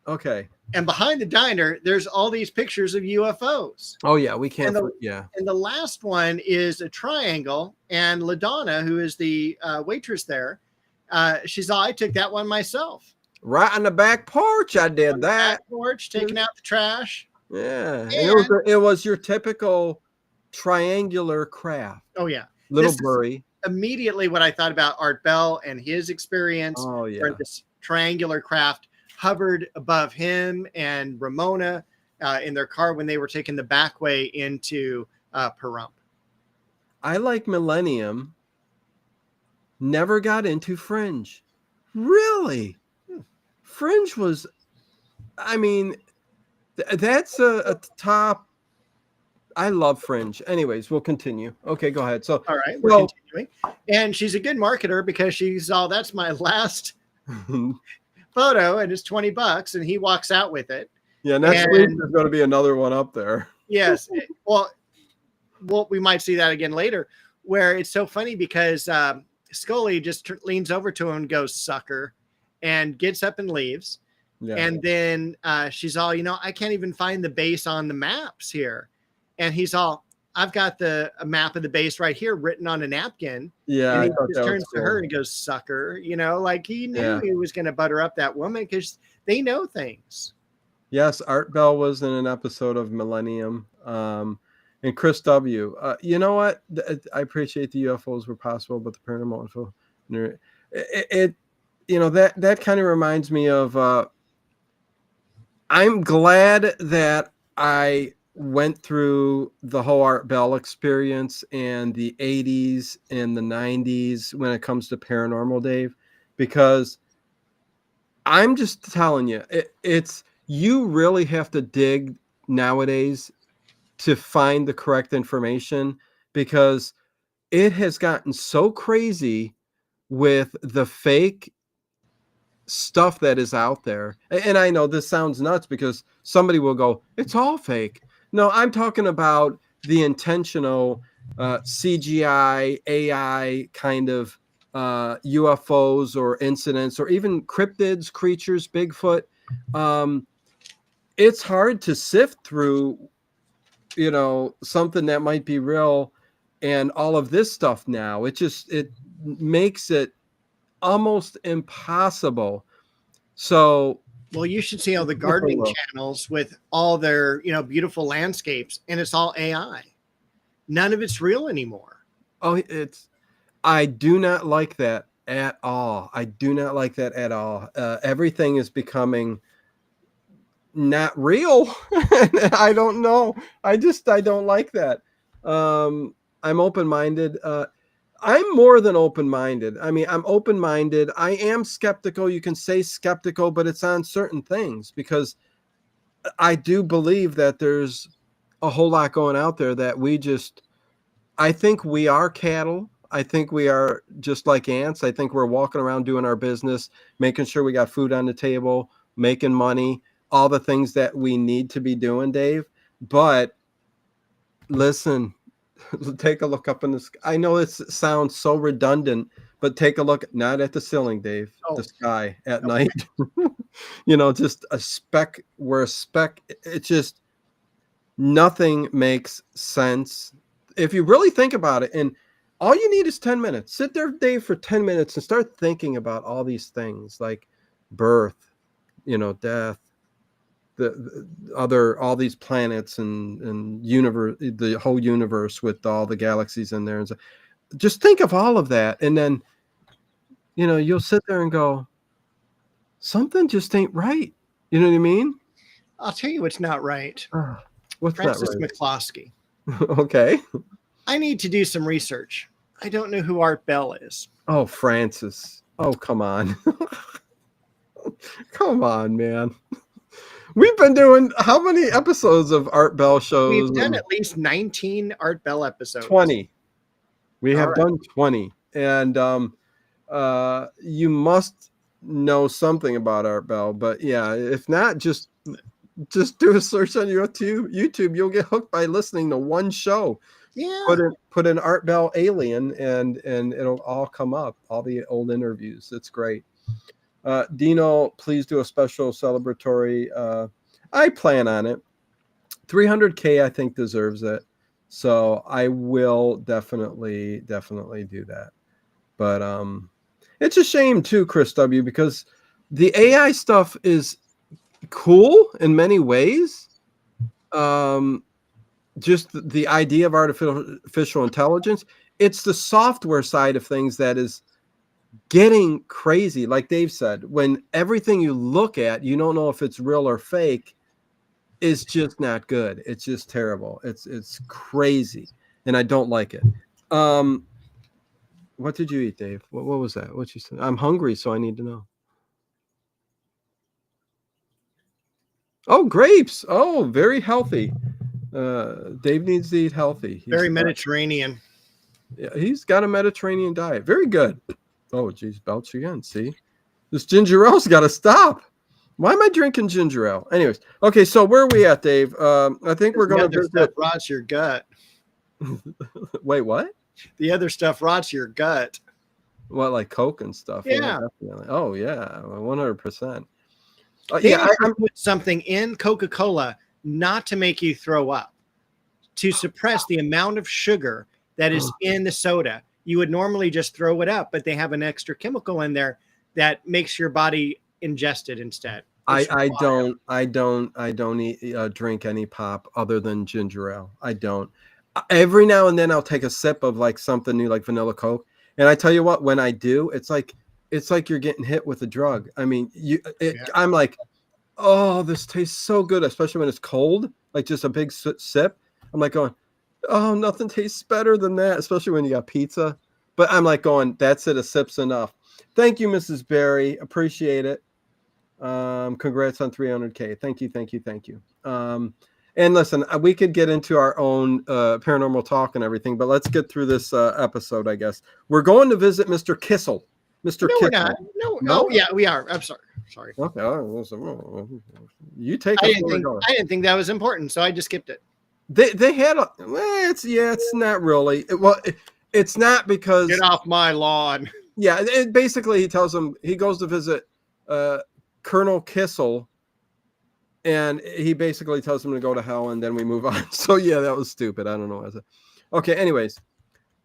Okay. And behind the diner, there's all these pictures of UFOs. Oh, yeah, we can't. And the last one is a triangle. And LaDonna, who is the waitress there, she's all, I took that one myself. Right on the back porch, I did that. Back porch, taking out the trash. Yeah, and it was your typical triangular craft. Oh, yeah. Little blurry. Immediately what I thought about Art Bell and his experience. Oh, yeah. Where this triangular craft hovered above him and Ramona in their car when they were taking the back way into Pahrump. I like Millennium. Never got into Fringe. Really? Fringe was, I mean, that's a top. I love Fringe. Anyways, we'll continue. Okay, go ahead. So, all right, we're continuing. And she's a good marketer because she's all, that's my last photo and it's $20 and he walks out with it. Yeah, next week there's going to be another one up there. Yes. Well, we might see that again later, where it's so funny because Scully just leans over to him and goes, sucker, and gets up and leaves. Yeah. And then she's all, I can't even find the base on the maps here. And he's all, I've got a map of the base right here written on a napkin. Yeah. And he just turns to her and goes, sucker, like he knew he was going to butter up that woman because they know things. Yes. Art Bell was in an episode of Millennium. And Chris W. You know what? I appreciate the UFOs were possible, but the paranormal info, that kind of reminds me of, I'm glad that I went through the whole Art Bell experience and the 80s and the 90s when it comes to paranormal, Dave, because I'm just telling you, it's you really have to dig nowadays to find the correct information, because it has gotten so crazy with the fake stuff that is out there. And I know this sounds nuts because somebody will go, it's all fake. No, I'm talking about the intentional CGI, AI kind of UFOs or incidents, or even cryptids, creatures, Bigfoot. It's hard to sift through, something that might be real and all of this stuff now. It makes it almost impossible. So, well, you should see all the gardening channels with all their, beautiful landscapes, and it's all AI. None of it's real anymore. Oh, I do not like that at all. I do not like that at all. Everything is becoming not real. I don't know. I don't like that. I'm open-minded. I'm more than open-minded. I mean, I'm open-minded. I am skeptical. You can say skeptical, but it's on certain things, because I do believe that there's a whole lot going out there that I think we are cattle. I think we are just like ants. I think we're walking around doing our business, making sure we got food on the table, making money, all the things that we need to be doing, Dave. But listen, take a look up in the sky. I know it sounds so redundant, but take a look, not at the ceiling, Dave, the sky at night. Just a speck. We're a speck. It's just, nothing makes sense if you really think about it. And all you need is 10 minutes. Sit there, Dave, for 10 minutes and start thinking about all these things like birth, death, the other, all these planets and universe, the whole universe with all the galaxies in there. And so just think of all of that. And then, you'll sit there and go, something just ain't right. You know what I mean? I'll tell you what's not right. What's Francis not right? McCloskey. Okay. I need to do some research. I don't know who Art Bell is. Oh, Francis. Oh, come on. Come on, man. We've been doing how many episodes of Art Bell shows? We've done at least 19 Art Bell episodes. 20. We have done 20. And you must know something about Art Bell. But yeah, if not, just do a search on YouTube. You'll get hooked by listening to one show. Yeah. Put in Art Bell Alien and it'll all come up, all the old interviews. It's great. Dino, please do a special celebratory. I plan on it. 300K, I think, deserves it. So I will definitely do that. But it's a shame too, Chris W., because the AI stuff is cool in many ways. Just the idea of artificial intelligence, it's the software side of things that is getting crazy. Like Dave said, when everything you look at, you don't know if it's real or fake, is just not good. It's just terrible. It's crazy, and I don't like it. What did you eat, Dave? What was that? What you said? I'm hungry, so I need to know. Oh, grapes. Oh, very healthy. Dave needs to eat healthy. Very Mediterranean. Yeah, he's got a Mediterranean diet. Very good. Oh, geez, belch again. See, this ginger ale's got to stop. Why am I drinking ginger ale? Anyways, okay, so where are we at, Dave? I think we're going to visit. Stuff rots your gut. Wait, what? The other stuff rots your gut. What, like Coke and stuff? Yeah. Definitely. Oh, yeah, 100%. Yeah, I put something in Coca-Cola not to make you throw up, to suppress the amount of sugar that is in the soda. You would normally just throw it up, but they have an extra chemical in there that makes your body ingest it instead. I don't drink any pop other than ginger ale. I don't. Every now and then I'll take a sip of like something new, like vanilla Coke. And I tell you what, when I do, it's like you're getting hit with a drug. I mean, I'm like, oh, this tastes so good, especially when it's cold, like just a big sip. I'm like going, oh, nothing tastes better than that, especially when you got pizza. But I'm like going, that's it, a sip's enough. Thank you, Mrs. Berry. Appreciate it. Congrats on 300K. Thank you. And listen, we could get into our own paranormal talk and everything, but let's get through this episode, I guess. We're going to visit Mr. Kissel. Mr. No, Kissel. we're not. No. Oh, yeah, we are. I'm sorry. Okay. You take. I didn't think that was important, so I just skipped it. They had a. Well, it's not really. It's not because. Get off my lawn. Yeah, basically he tells him he goes to visit Colonel Kissel, and he basically tells him to go to hell, and then we move on. So yeah, that was stupid. I don't know. Okay, anyways,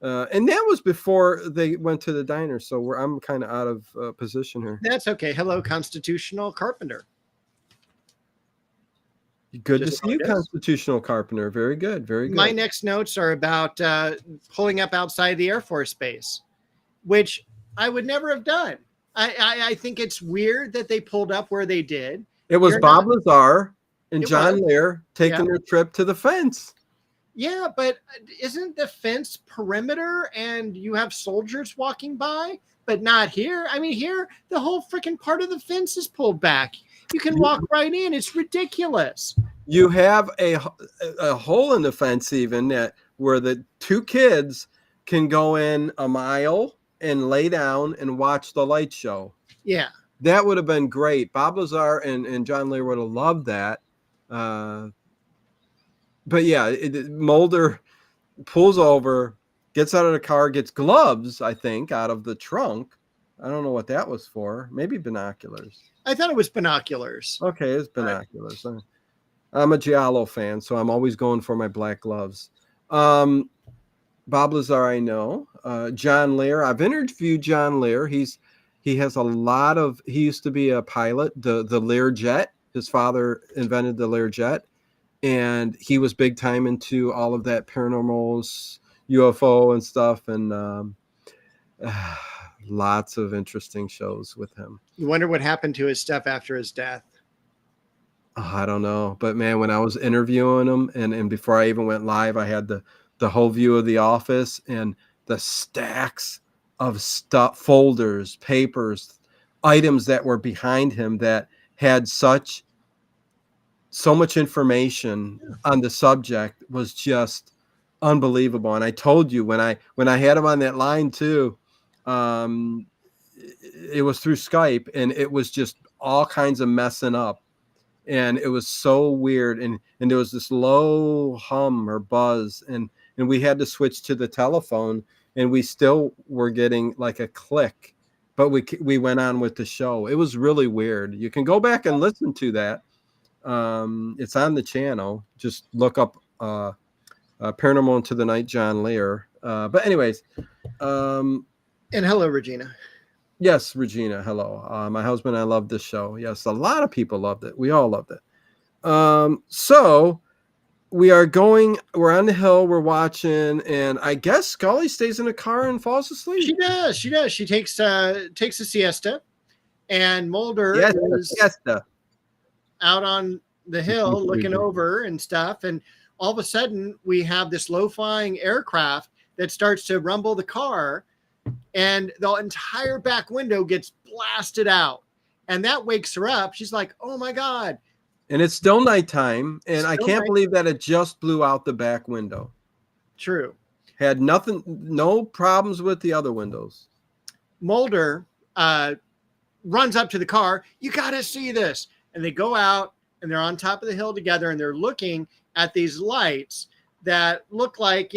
And that was before they went to the diner. So I'm kind of out of position here. That's okay. Hello, Constitutional Carpenter. Good to see you, Constitutional Carpenter. Very good. Very good. My next notes are about pulling up outside the Air Force Base, which I would never have done. I think it's weird that they pulled up where they did. It was Bob Lazar and John Lear taking their trip to the fence. Yeah, but isn't the fence perimeter and you have soldiers walking by? But not here. I mean, here, the whole freaking part of the fence is pulled back. You can walk right in. It's ridiculous. You have a hole in the fence even where the two kids can go in a mile and lay down and watch the light show. Yeah. That would have been great. Bob Lazar and John Lear would have loved that. But yeah, Mulder pulls over, gets out of the car, gets gloves, I think, out of the trunk. I don't know what that was for. Maybe binoculars. I thought it was binoculars. Okay, it's binoculars. I'm a Giallo fan, so I'm always going for my black gloves. Bob Lazar, I know. John Lear, I've interviewed John Lear. He has a lot of. He used to be a pilot, the Lear jet. His father invented the Lear jet, and he was big time into all of that paranormal, UFO and stuff, and lots of interesting shows with him. You wonder what happened to his stuff after his death. Oh, I don't know, but man, when I was interviewing him, and before I even went live, I had the whole view of the office and the stacks of stuff, folders, papers, items that were behind him that had so much information on the subject was just unbelievable. And I told you when I had him on that line too, it was through Skype, and it was just all kinds of messing up. And it was so weird. And there was this low hum or buzz, and we had to switch to the telephone, and we still were getting like a click, but we went on with the show. It was really weird. You can go back and listen to that. It's on the channel. Just look up Paranormal Into the Night, John Lear. But anyways. And hello, Regina. Yes, Regina. Hello. My husband and I loved this show. Yes, a lot of people loved it. We all loved it. So we're on the hill, we're watching, and I guess Scully stays in the car and falls asleep. She does. She takes a siesta, and Mulder is out on the hill looking over and stuff. And all of a sudden we have this low-flying aircraft that starts to rumble the car, and the entire back window gets blasted out, and that wakes her up. She's like, oh my God. And it's still nighttime, and I can't believe that it just blew out the back window. True. Had no problems with the other windows. Mulder runs up to the car. You got to see this. And they go out, and they're on top of the hill together, and they're looking at these lights that look like,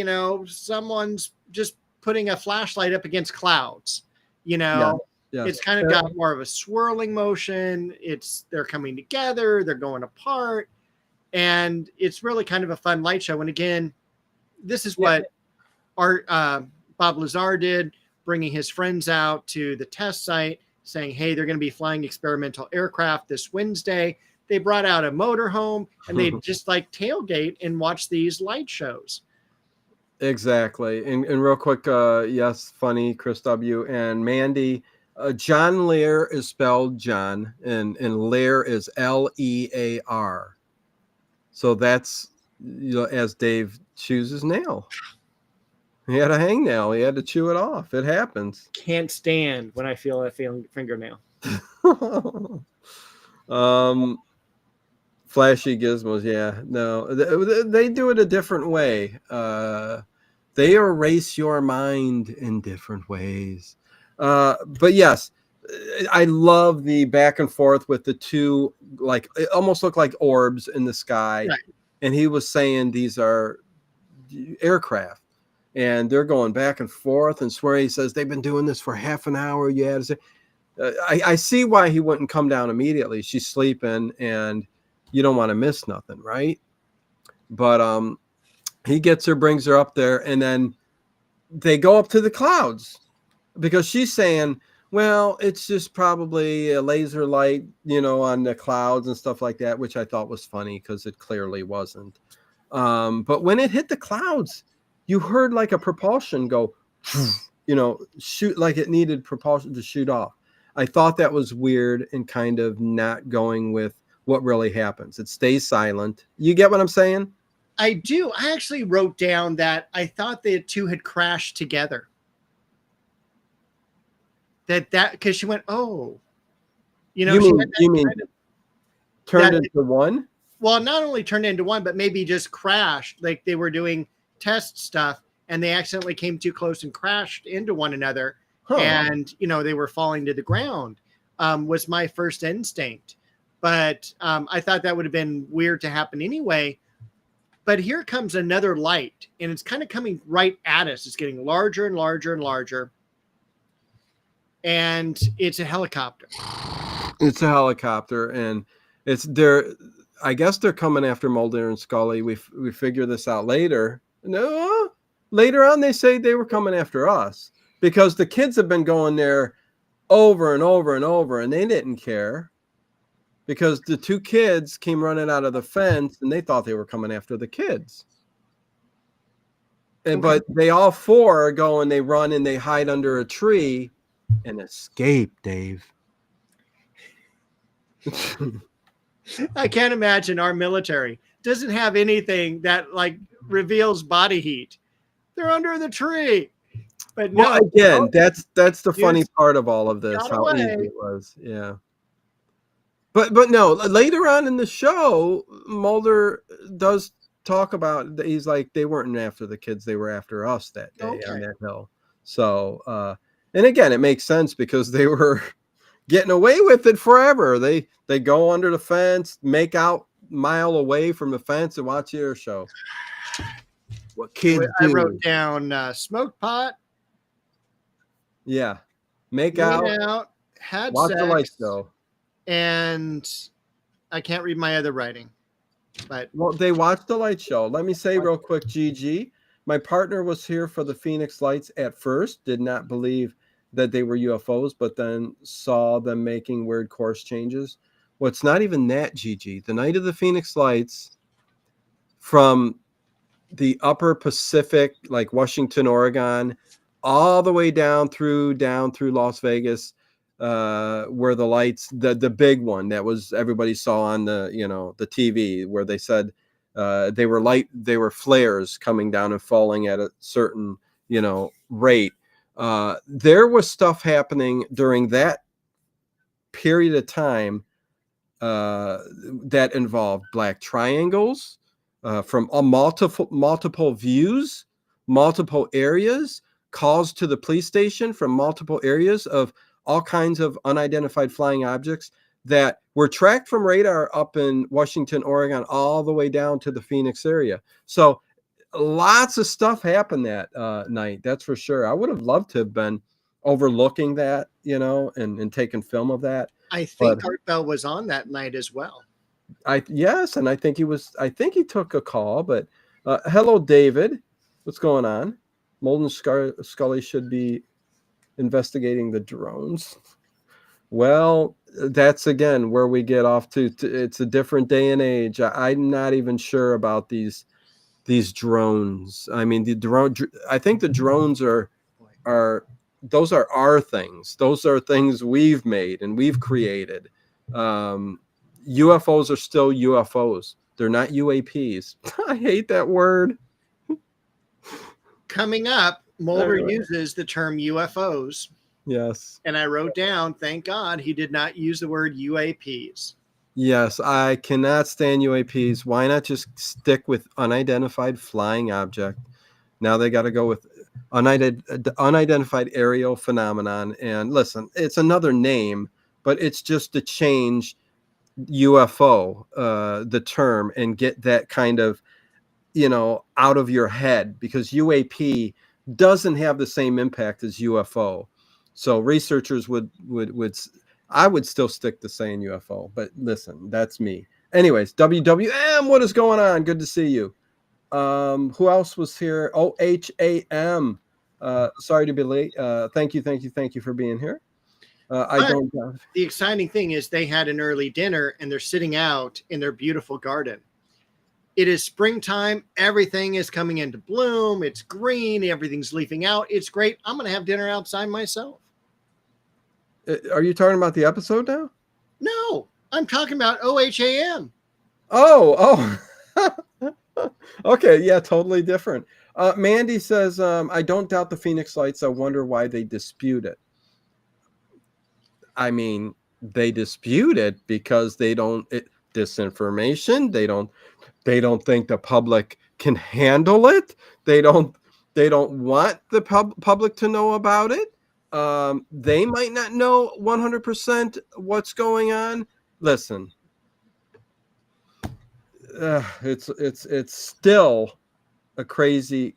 someone's just putting a flashlight up against clouds, Yeah. It's kind of got more of a swirling motion. They're coming together, they're going apart, and it's really kind of a fun light show. And again, this is what Bob Lazar did, bringing his friends out to the test site, saying, hey, they're going to be flying experimental aircraft this Wednesday. They brought out a motorhome, and they just like tailgate and watch these light shows. Exactly. And real quick, yes, funny, Chris W. and Mandy. John Lear is spelled John, and Lear is Lear. So that's, as Dave chews his nail. He had a hangnail. He had to chew it off. It happens. Can't stand when I feel a fingernail. Flashy gizmos. Yeah, no, they do it a different way. They erase your mind in different ways. But yes, I love the back and forth with the two, like it almost looked like orbs in the sky. Right. And he was saying these are aircraft, and they're going back and forth and swear. He says they've been doing this for half an hour. Yeah, I see why he wouldn't come down immediately. She's sleeping, and you don't want to miss nothing, right? But he gets her, brings her up there, and then they go up to the clouds because she's saying, well, it's just probably a laser light, on the clouds and stuff like that, which I thought was funny because it clearly wasn't. But when it hit the clouds, you heard like a propulsion go, shoot, like it needed propulsion to shoot off. I thought that was weird and kind of not going with what really happens. It stays silent. You get what I'm saying? I do. I actually wrote down that I thought the two had crashed together. That because she went, oh, you mean turned into one? Well, not only turned into one, but maybe just crashed. Like they were doing test stuff and they accidentally came too close and crashed into one another. Huh. And, they were falling to the ground, was my first instinct. But I thought that would have been weird to happen anyway. But here comes another light, and it's kind of coming right at us. It's getting larger and larger and larger. And it's a helicopter. It's a helicopter, and I guess they're coming after Mulder and Scully. We figure this out later. No, later on they say they were coming after us because the kids have been going there over and over and over, and they didn't care because the two kids came running out of the fence, and they thought they were coming after the kids. And but they all four go and they run and they hide under a tree and escape, Dave. I can't imagine our military doesn't have anything that like reveals body heat. They're under the tree. But no, well, again, that's the funny part of all of this. How easy it was. Yeah. But no, later on in the show, Mulder does talk about he's like they weren't after the kids, they were after us that day on that hill. So and again, it makes sense because they were getting away with it forever. They go under the fence, make out mile away from the fence, and watch your show. What kids do. I wrote down smoke pot. Yeah, make out, had watch sex, the lights go, and I can't read my other writing. But well, they watched the light show. Let me say real quick, GG. My partner was here for the Phoenix Lights at first, did not believe that they were UFOs, but then saw them making weird course changes. Well, it's not even that, GG. The night of the Phoenix Lights, from the upper Pacific, like Washington, Oregon, all the way down through Las Vegas, where the lights, the big one that was everybody saw on the the TV, where they said they were flares coming down and falling at a certain rate. There was stuff happening during that period of time that involved black triangles from multiple views, multiple areas, calls to the police station from multiple areas of all kinds of unidentified flying objects that were tracked from radar up in Washington, Oregon, all the way down to the Phoenix area. So lots of stuff happened that night. That's for sure. I would have loved to have been overlooking that, and taking film of that. I think Art Bell was on that night as well. Yes, and I think he took a call. But hello, David. What's going on? Molden Scully should be investigating the drones. Well, that's again where we get off to. It's a different day and age. I'm not even sure about these drones. I mean, I think the drones are those are our things. Those are things we've made and we've created. UFOs are still UFOs. They're not UAPs. I hate that word. Coming up, Mulder uses the term UFOs. Yes. And I wrote down, thank God he did not use the word UAPs. Yes, I cannot stand UAPs. Why not just stick with unidentified flying object? Now they got to go with unidentified aerial phenomenon. And listen, it's another name, but it's just to change UFO, the term, and get that kind of, out of your head, because UAP doesn't have the same impact as UFO. So researchers I would still stick to saying UFO, but listen, that's me. Anyways, WWM, what is going on? Good to see you. Who else was here? Oh, HAM. Sorry to be late. Thank you for being here. The exciting thing is they had an early dinner and they're sitting out in their beautiful garden. It is springtime. Everything is coming into bloom. It's green. Everything's leafing out. It's great. I'm going to have dinner outside myself. Are you talking about the episode now? No, I'm talking about OHAM. Oh. Okay, yeah, totally different. Mandy says, I don't doubt the Phoenix Lights. I wonder why they dispute it. I mean, they dispute it because disinformation. They don't think the public can handle it. They don't want the public to know about it. They might not know 100% what's going on. Listen, it's still a crazy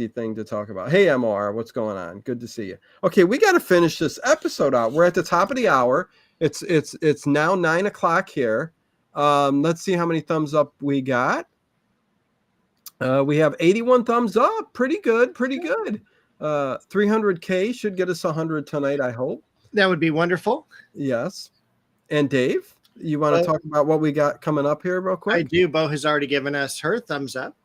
thing to talk about. Hey, MR, what's going on? Good to see you. Okay, we got to finish this episode out. We're at the top of the hour. It's now 9:00 here. Let's see how many thumbs up we got. We have 81 thumbs up. Pretty good. 300K should get us 100 tonight, I hope. That would be wonderful. Yes. And Dave, you want to talk about what we got coming up here real quick? I do. Bo has already given us her thumbs up.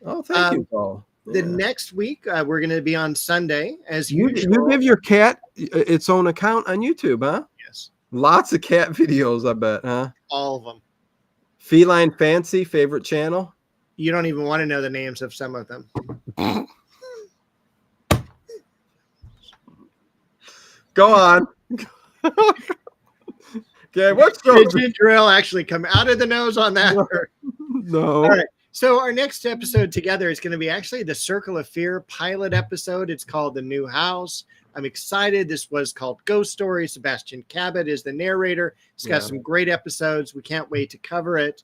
Oh, thank you, Bo. Yeah. The next week, we're going to be on Sunday, as usual. You give your cat its own account on YouTube, huh? Yes. Lots of cat videos, I bet, huh? All of them. Feline Fancy, favorite channel? You don't even want to know the names of some of them. Go on. Okay, what's going on? Did drill actually come out of the nose on that? No. All right. So our next episode together is going to be actually the Circle of Fear pilot episode. It's called The New House. I'm excited. This was called Ghost Story. Sebastian Cabot is the narrator. It's got some great episodes. We can't wait to cover it.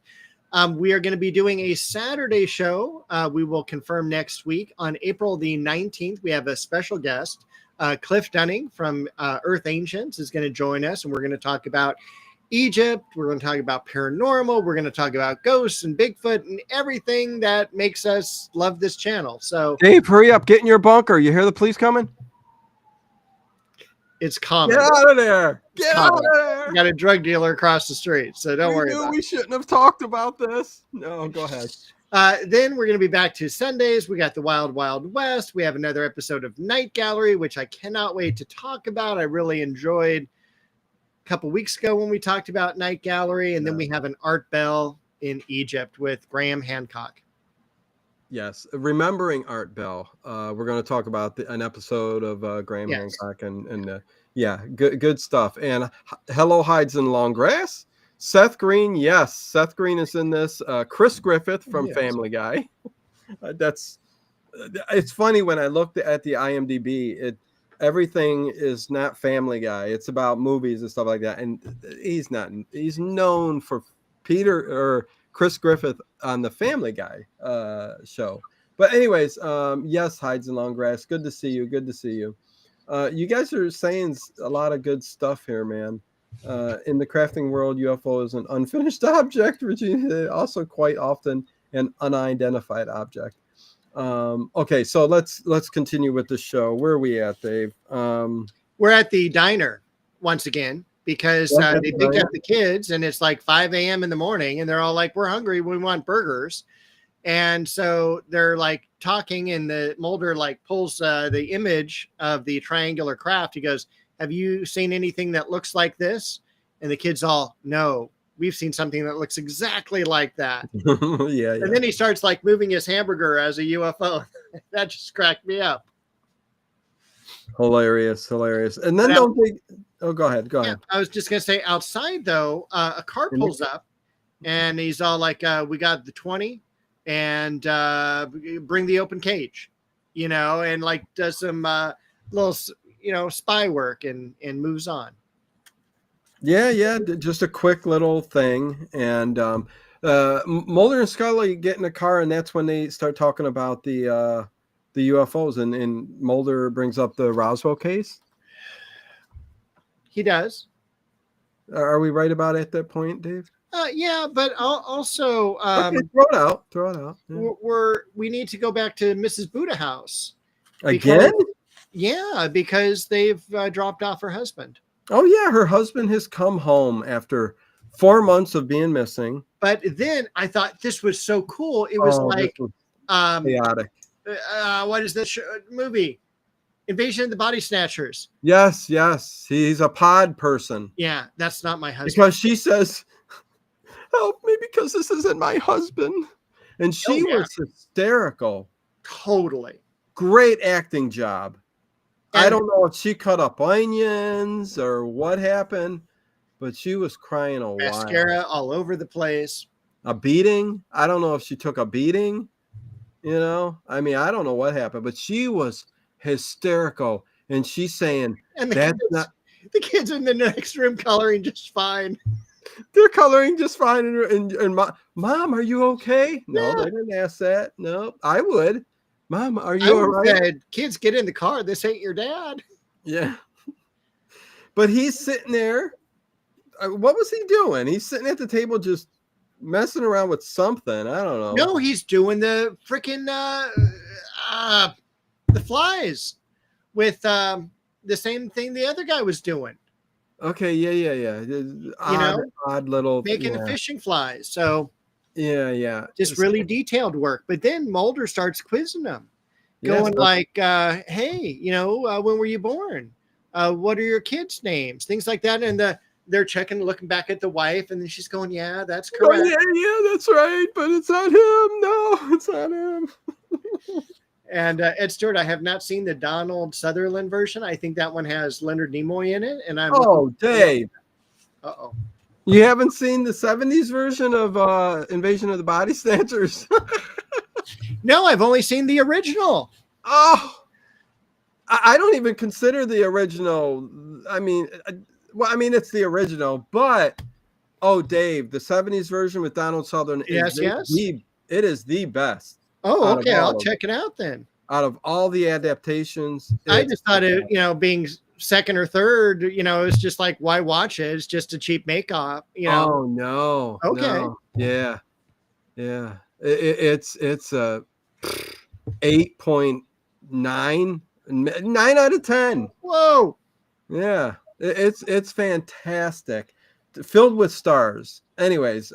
We are going to be doing a Saturday show. We will confirm next week on April the 19th. We have a special guest. Cliff Dunning from Earth Ancients is going to join us, and we're going to talk about Egypt. We're going to talk about paranormal. We're going to talk about ghosts and Bigfoot and everything that makes us love this channel. So, Dave, hurry up. Get in your bunker. You hear the police coming? It's common. Get out of there. Get out of there. We got a drug dealer across the street, so don't worry about it. We shouldn't have talked about this. No, go ahead. Then we're going to be back to Sundays. We got the Wild Wild West. We have another episode of Night Gallery, which I cannot wait to talk about. I really enjoyed a couple weeks ago when we talked about Night Gallery. And then we have an Art Bell in Egypt with Graham Hancock. Yes. Remembering Art Bell. We're going to talk about an episode of Graham Hancock and good stuff. And Hello Hides in Long Grass. Seth Green, yes. Seth Green is in this. Chris Griffith from Family Guy. It's funny when I looked at the IMDb, everything is not Family Guy. It's about movies and stuff like that. And he's known for Chris Griffith on the Family Guy show. But anyways, yes, Hides in Long Grass. Good to see you. You guys are saying a lot of good stuff here, man. In the crafting world, UFO is an unfinished object, Regina, also quite often an unidentified object. Okay, so let's continue with the show. Where are we at, Dave? We're at the diner once again because they picked up the kids, and it's like 5 a.m. in the morning, and they're all like, "We're hungry. We want burgers." And so they're like talking, and the Mulder like pulls the image of the triangular craft. He goes, "Have you seen anything that looks like this?" And the kids all, "No, we've seen something that looks exactly like that." Yeah. And then he starts like moving his hamburger as a UFO. That just cracked me up. Hilarious. And then go ahead. I was just going to say outside though, a car pulls up and he's all like, "We got the 20 and bring the open cage," and like does some little, spy work and moves on. Yeah. Just a quick little thing. And Mulder and Scully get in a car, and that's when they start talking about the UFOs. And Mulder brings up the Roswell case. He does. Are we right about it at that point, Dave? Yeah, but also okay, throw it out. Yeah. We need to go back to Mrs. Buddha House again. Yeah, because they've dropped off her husband. Oh yeah, her husband has come home after 4 months of being missing. But then I thought this was so cool. It was Oh, this like, was um, chaotic. what is this movie? Invasion of the Body Snatchers. Yes, he's a pod person. Yeah, that's not my husband. Because she says, "Help me, because this isn't my husband," and she was hysterical. Totally. Great acting job. And I don't know if she cut up onions or what happened, but she was crying a mascara while. all over the place. A beating? I don't know if she took a beating. I mean, I don't know what happened, but she was hysterical, and she's saying, And the kids in the next room coloring just fine. They're coloring just fine. And Mom, are you okay? No, Yeah. they didn't ask that. No, I would. Mom, are you all right? Said, kids, get in the car. This ain't your dad. Yeah. But he's sitting there. What was he doing? He's sitting at the table just messing around with something. I don't know. No, he's doing the freaking the flies with the same thing the other guy was doing. Okay, yeah. Odd little making the fishing flies. So yeah. Just really detailed work. But then Mulder starts quizzing them, going like, hey, when were you born? What are your kids' names? Things like that. And they're checking, looking back at the wife, and then she's going, yeah, that's correct. Oh, yeah, that's right. But it's not him. No, it's not him. And Ed Stewart, I have not seen the Donald Sutherland version. I think that one has Leonard Nimoy in it. And Dave. Uh-oh. You haven't seen the 70s version of Invasion of the Body Snatchers? No, I've only seen the original. Oh, I don't even consider the original. I mean, it's the original, but Dave, the 70s version with Donald Sutherland it is the best. Oh, okay. I'll check it out then. Out of all the adaptations. I just thought it, being second or third, it's just like, why watch it? It's just a cheap makeup, Oh no. Okay. No. Yeah. It's a 8.9, 9 out of 10. Whoa. Yeah. It's fantastic. Filled with stars. Anyways,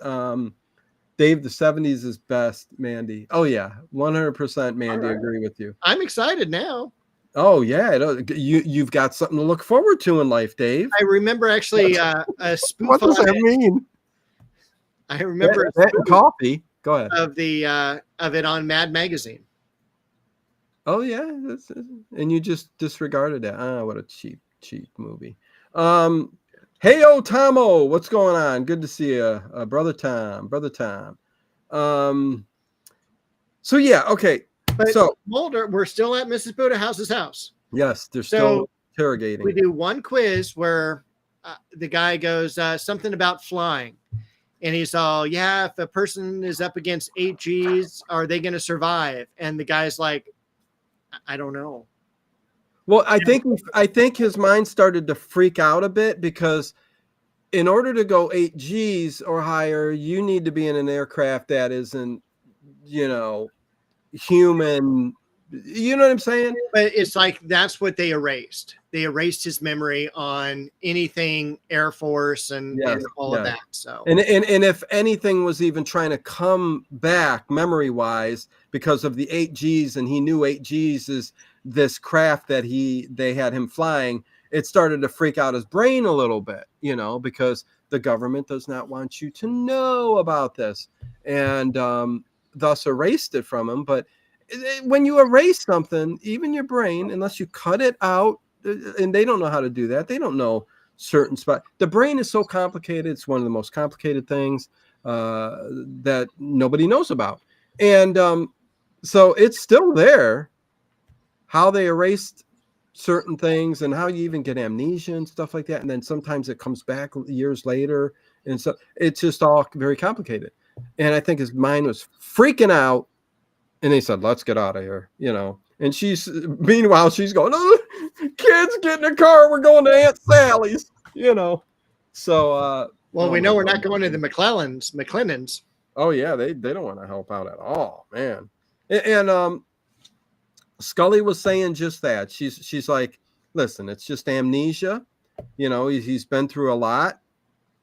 Dave, the 70s is best, Mandy. Oh yeah, 100% Mandy, right. Agree with you. I'm excited now. Oh yeah, you've got something to look forward to in life, Dave. I remember actually a spoof. What does that mean? I remember coffee. Go ahead. Of it on Mad Magazine. Oh yeah, and you just disregarded it. What a cheap movie. Hey, Tomo, what's going on? Good to see you, brother Tom. So yeah, okay. But Mulder, we're still at Mrs. Budahouse's house. Yes, they're still interrogating. We do one quiz where the guy goes something about flying, and he's all, yeah, if a person is up against 8 Gs, are they going to survive? And the guy's like, I don't know. Well, I think his mind started to freak out a bit, because in order to go 8 Gs or higher, you need to be in an aircraft that isn't, human. You know what I'm saying? But it's like, that's what they erased. They erased his memory on anything Air Force and all of that. So and if anything was even trying to come back memory wise because of the 8 Gs, and he knew 8 Gs is this craft that they had him flying, it started to freak out his brain a little bit, because the government does not want you to know about this, and thus erased it from him. But when you erase something, even your brain, unless you cut it out, and they don't know how to do that. They don't know certain spots. The brain is so complicated. It's one of the most complicated things that nobody knows about. And so it's still there, how they erased certain things and how you even get amnesia and stuff like that. And then sometimes it comes back years later. And so it's just all very complicated. And I think his mind was freaking out. And they said, let's get out of here, And meanwhile, she's going, oh, kids, get in the car. We're going to Aunt Sally's, So, well, we know we're not going to the McLennans. Oh yeah, they don't want to help out at all, man. And Scully was saying just that. She's like, listen, it's just amnesia. He's been through a lot,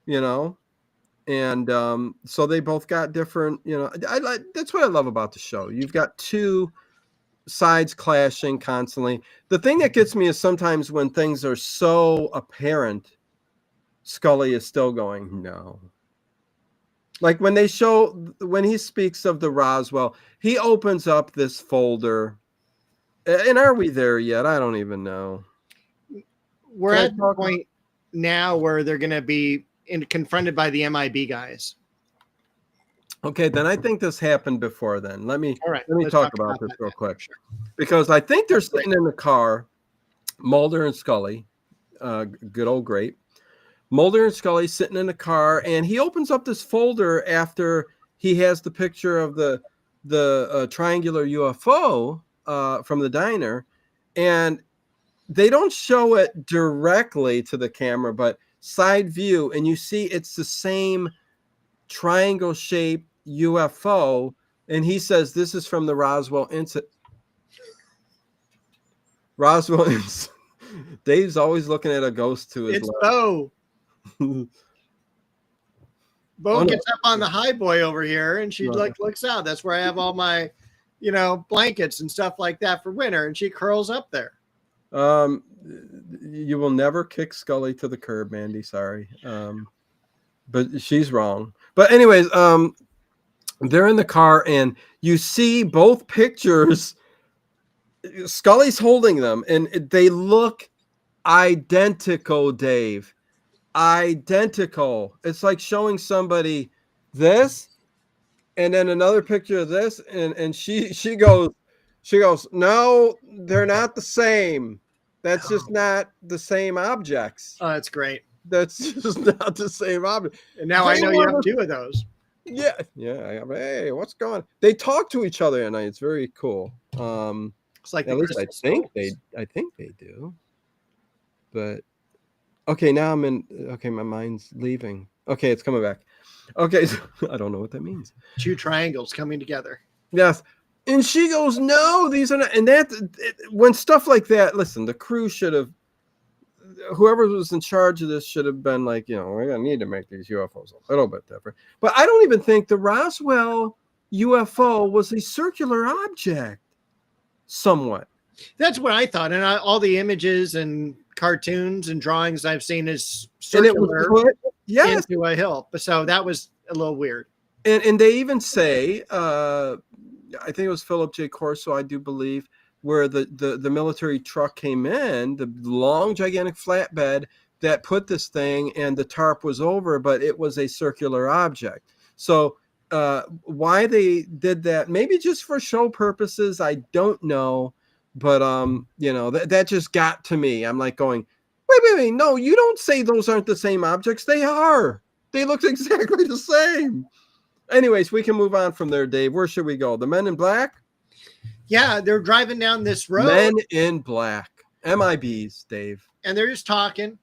and so they both got different, that's what I love about the show. You've got two sides clashing constantly. The thing that gets me is sometimes when things are so apparent, Scully is still going, no. Like when he speaks of the Roswell, he opens up this folder. And are we there yet? I don't even know. We're at the point now where they're going to be confronted by the MIB guys. Okay, then I think this happened before then. Let me talk about this real quick. Sure. Because I think they're sitting in the car, Mulder and Scully, good old great. Mulder and Scully sitting in the car, and he opens up this folder after he has the picture of the triangular UFO from the diner, and they don't show it directly to the camera, but side view, and you see it's the same triangle shaped UFO, and he says this is from the Roswell incident. Dave's always looking at a ghost to his left. It's Bo. Bo gets up on the high boy over here, and she looks out. That's where I have all my, blankets and stuff like that for winter, and she curls up there. You will never kick Scully to the curb, Mandy. Sorry, but she's wrong. But anyways, they're in the car, and you see both pictures. Scully's holding them, and they look identical, Dave. Identical. It's like showing somebody this, and then another picture of this, and she goes, no, they're not the same. That's just not the same objects. Oh, that's great. That's just not the same object. And now I know you have two of those. Yeah. Hey, what's going on? They talk to each other at night. It's very cool. It's like at least I think they do. But okay, now I'm in. Okay, my mind's leaving. Okay, it's coming back. Okay, so, I don't know what that means. Two triangles coming together. Yes. And she goes, no, these are not. And when stuff like that, listen, the crew should have, whoever was in charge of this should have been like, we're going to need to make these UFOs a little bit different. But I don't even think the Roswell UFO was a circular object somewhat. That's what I thought. And all the images and cartoons and drawings I've seen is circular into a hill. So that was a little weird. And they even say, I think it was Philip J. Corso, I do believe, where the military truck came in, the long, gigantic flatbed that put this thing, and the tarp was over, but it was a circular object. So why they did that, maybe just for show purposes, I don't know. But, that just got to me. I'm like going, wait, no, you don't say those aren't the same objects. They are. They look exactly the same. Anyways, we can move on from there, Dave. Where should we go? The Men in Black? Yeah, they're driving down this road. Men in Black. MIBs, Dave. And they're just talking.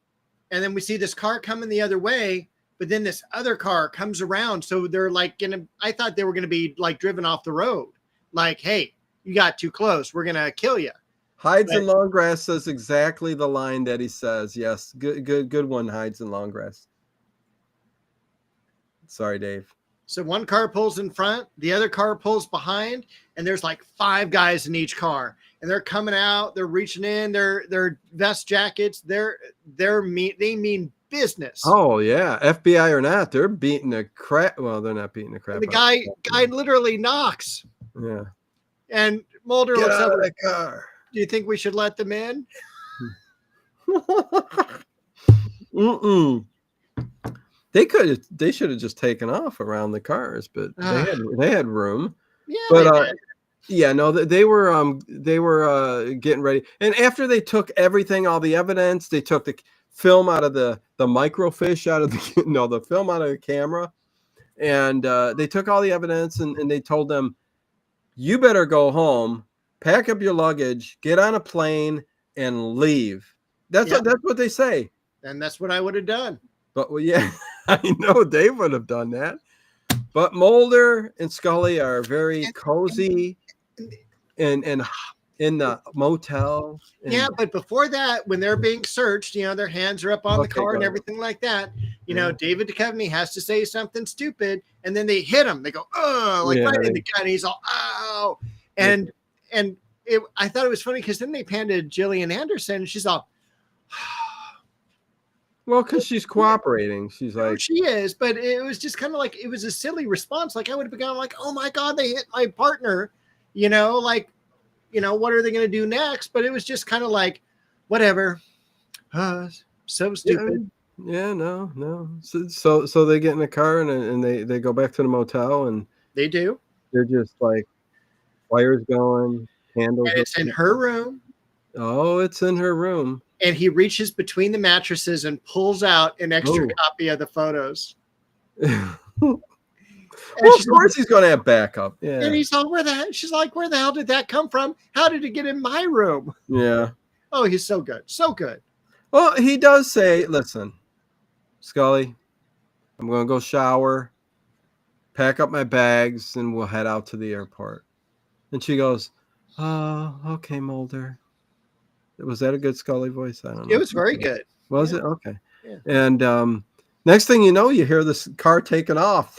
And then we see this car coming the other way, but then this other car comes around. So they're like, I thought they were going to be like driven off the road. Like, hey, you got too close. We're going to kill you. Hides in Longgrass says exactly the line that he says. Yes. Good one, Hides in Longgrass. Sorry, Dave. So one car pulls in front, the other car pulls behind, and there's like 5 guys in each car, and they're coming out, they're reaching in, their vest jackets, they mean business. Oh yeah, FBI or not, they're beating the crap. Well, they're not beating the crap. And the guy literally knocks. Yeah. And Mulder looks out over of the car. Do you think we should let them in? They should have just taken off around the cars, but they had room. Yeah, but they were getting ready. And after they took everything, all the evidence, they took the film out of the microfiche out of the film out of the camera, and they took all the evidence and they told them, you better go home, pack up your luggage, get on a plane, and leave. That's what they say. And that's what I would have done. But yeah, I know Dave would have done that. But Mulder and Scully are very cozy, and in the motel. Yeah, but before that, when they're being searched, their hands are up on the car and everything like that. David Duchovny has to say something stupid, and then they hit him. They go, oh, like right in the gut. And he's all, oh, and I thought it was funny because then they panned to Gillian Anderson, and she's all, well, because she's cooperating. She's like, she is, but it was just kind of like it was a silly response. Like I would have begun like, oh my god, they hit my partner, like. What are they going to do next? But it was just kind of like, whatever. So stupid. Yeah, no. So they get in the car and they go back to the motel and they do. They're just like fires going, candles. And it's in her room. Oh, it's in her room. And he reaches between the mattresses and pulls out an extra copy of the photos. Well, of course he's going to have backup. Yeah. And he's all, she's like, where the hell did that come from? How did it get in my room? Yeah. Oh, he's so good. So good. Well, he does say, listen, Scully, I'm going to go shower, pack up my bags, and we'll head out to the airport. And she goes, oh, okay, Mulder. Was that a good Scully voice? I don't know. It was very good. Was it? Okay. Yeah. And next thing you know, you hear this car taking off.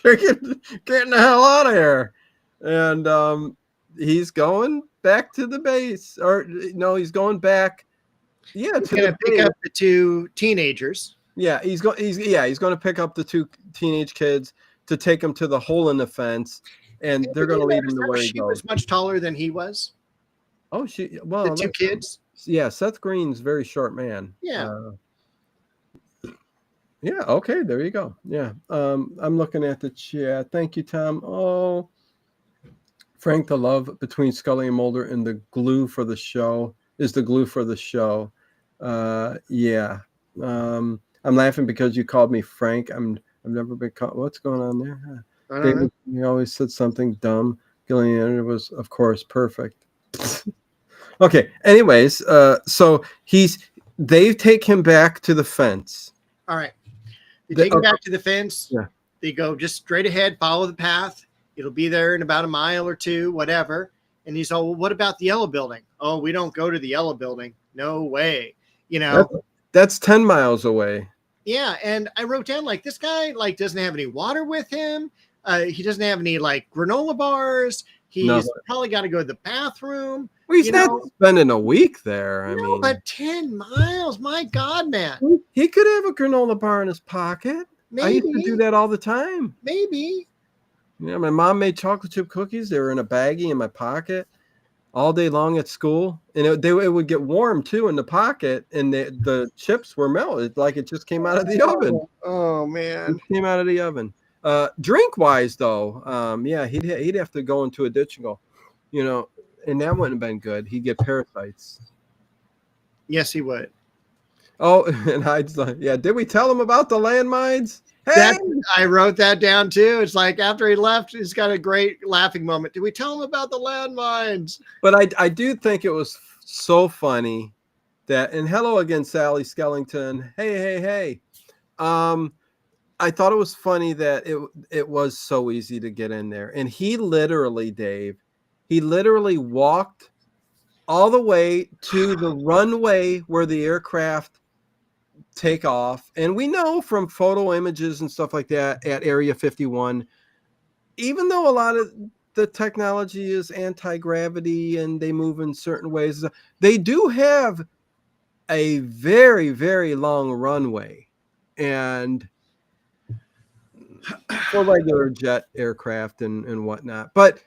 Getting the hell out of here. And he's going back to the base. Or no, he's going back. Yeah, he's going to pick up the two teenagers. Yeah, he's going to pick up the two teenage kids to take them to the hole in the fence, and they're going to lead him to where he goes. She was much taller than he was. Oh, the two kids. Yeah, Seth Green's a very short man. Yeah. Yeah, okay, there you go. Yeah. I'm looking at the chat. Thank you, Tom. Oh, Frank, the love between Scully and Mulder and the glue for the show is the glue for the show. Yeah. I'm laughing because you called me Frank. I've never been called. What's going on there? David, you always said something dumb. Gillian was, of course, perfect. Okay. Anyways, so they take him back to the fence. All right. They take him back to the fence. Yeah. They go just straight ahead, follow the path. It'll be there in about a mile or two, whatever. And he's all, well, what about the yellow building? Oh, we don't go to the yellow building. No way. That's 10 miles away. Yeah. And I wrote down like this guy doesn't have any water with him. He doesn't have any granola bars. He's probably got to go to the bathroom. Well, he's not spending a week there. I mean, but 10 miles, my God, man. He could have a granola bar in his pocket. Maybe. I used to do that all the time. Maybe. Yeah, my mom made chocolate chip cookies. They were in a baggie in my pocket all day long at school. And it would get warm, too, in the pocket. And the chips were melted like it just came out of the oven. Oh, man. It came out of the oven. Drink-wise, though, yeah, he'd have to go into a ditch and go, and that wouldn't have been good. He'd get parasites. Yes, he would. Oh, and did we tell him about the landmines? Hey! I wrote that down too. It's like after he left, he's got a great laughing moment. Did we tell him about the landmines? But I do think it was so funny that, and hello again, Sally Skellington. Hey. I thought it was funny that it was so easy to get in there. And he literally, Dave, walked all the way to the runway where the aircraft take off. And we know from photo images and stuff like that at Area 51, even though a lot of the technology is anti-gravity and they move in certain ways, they do have a very, very long runway. And for regular jet aircraft and whatnot. But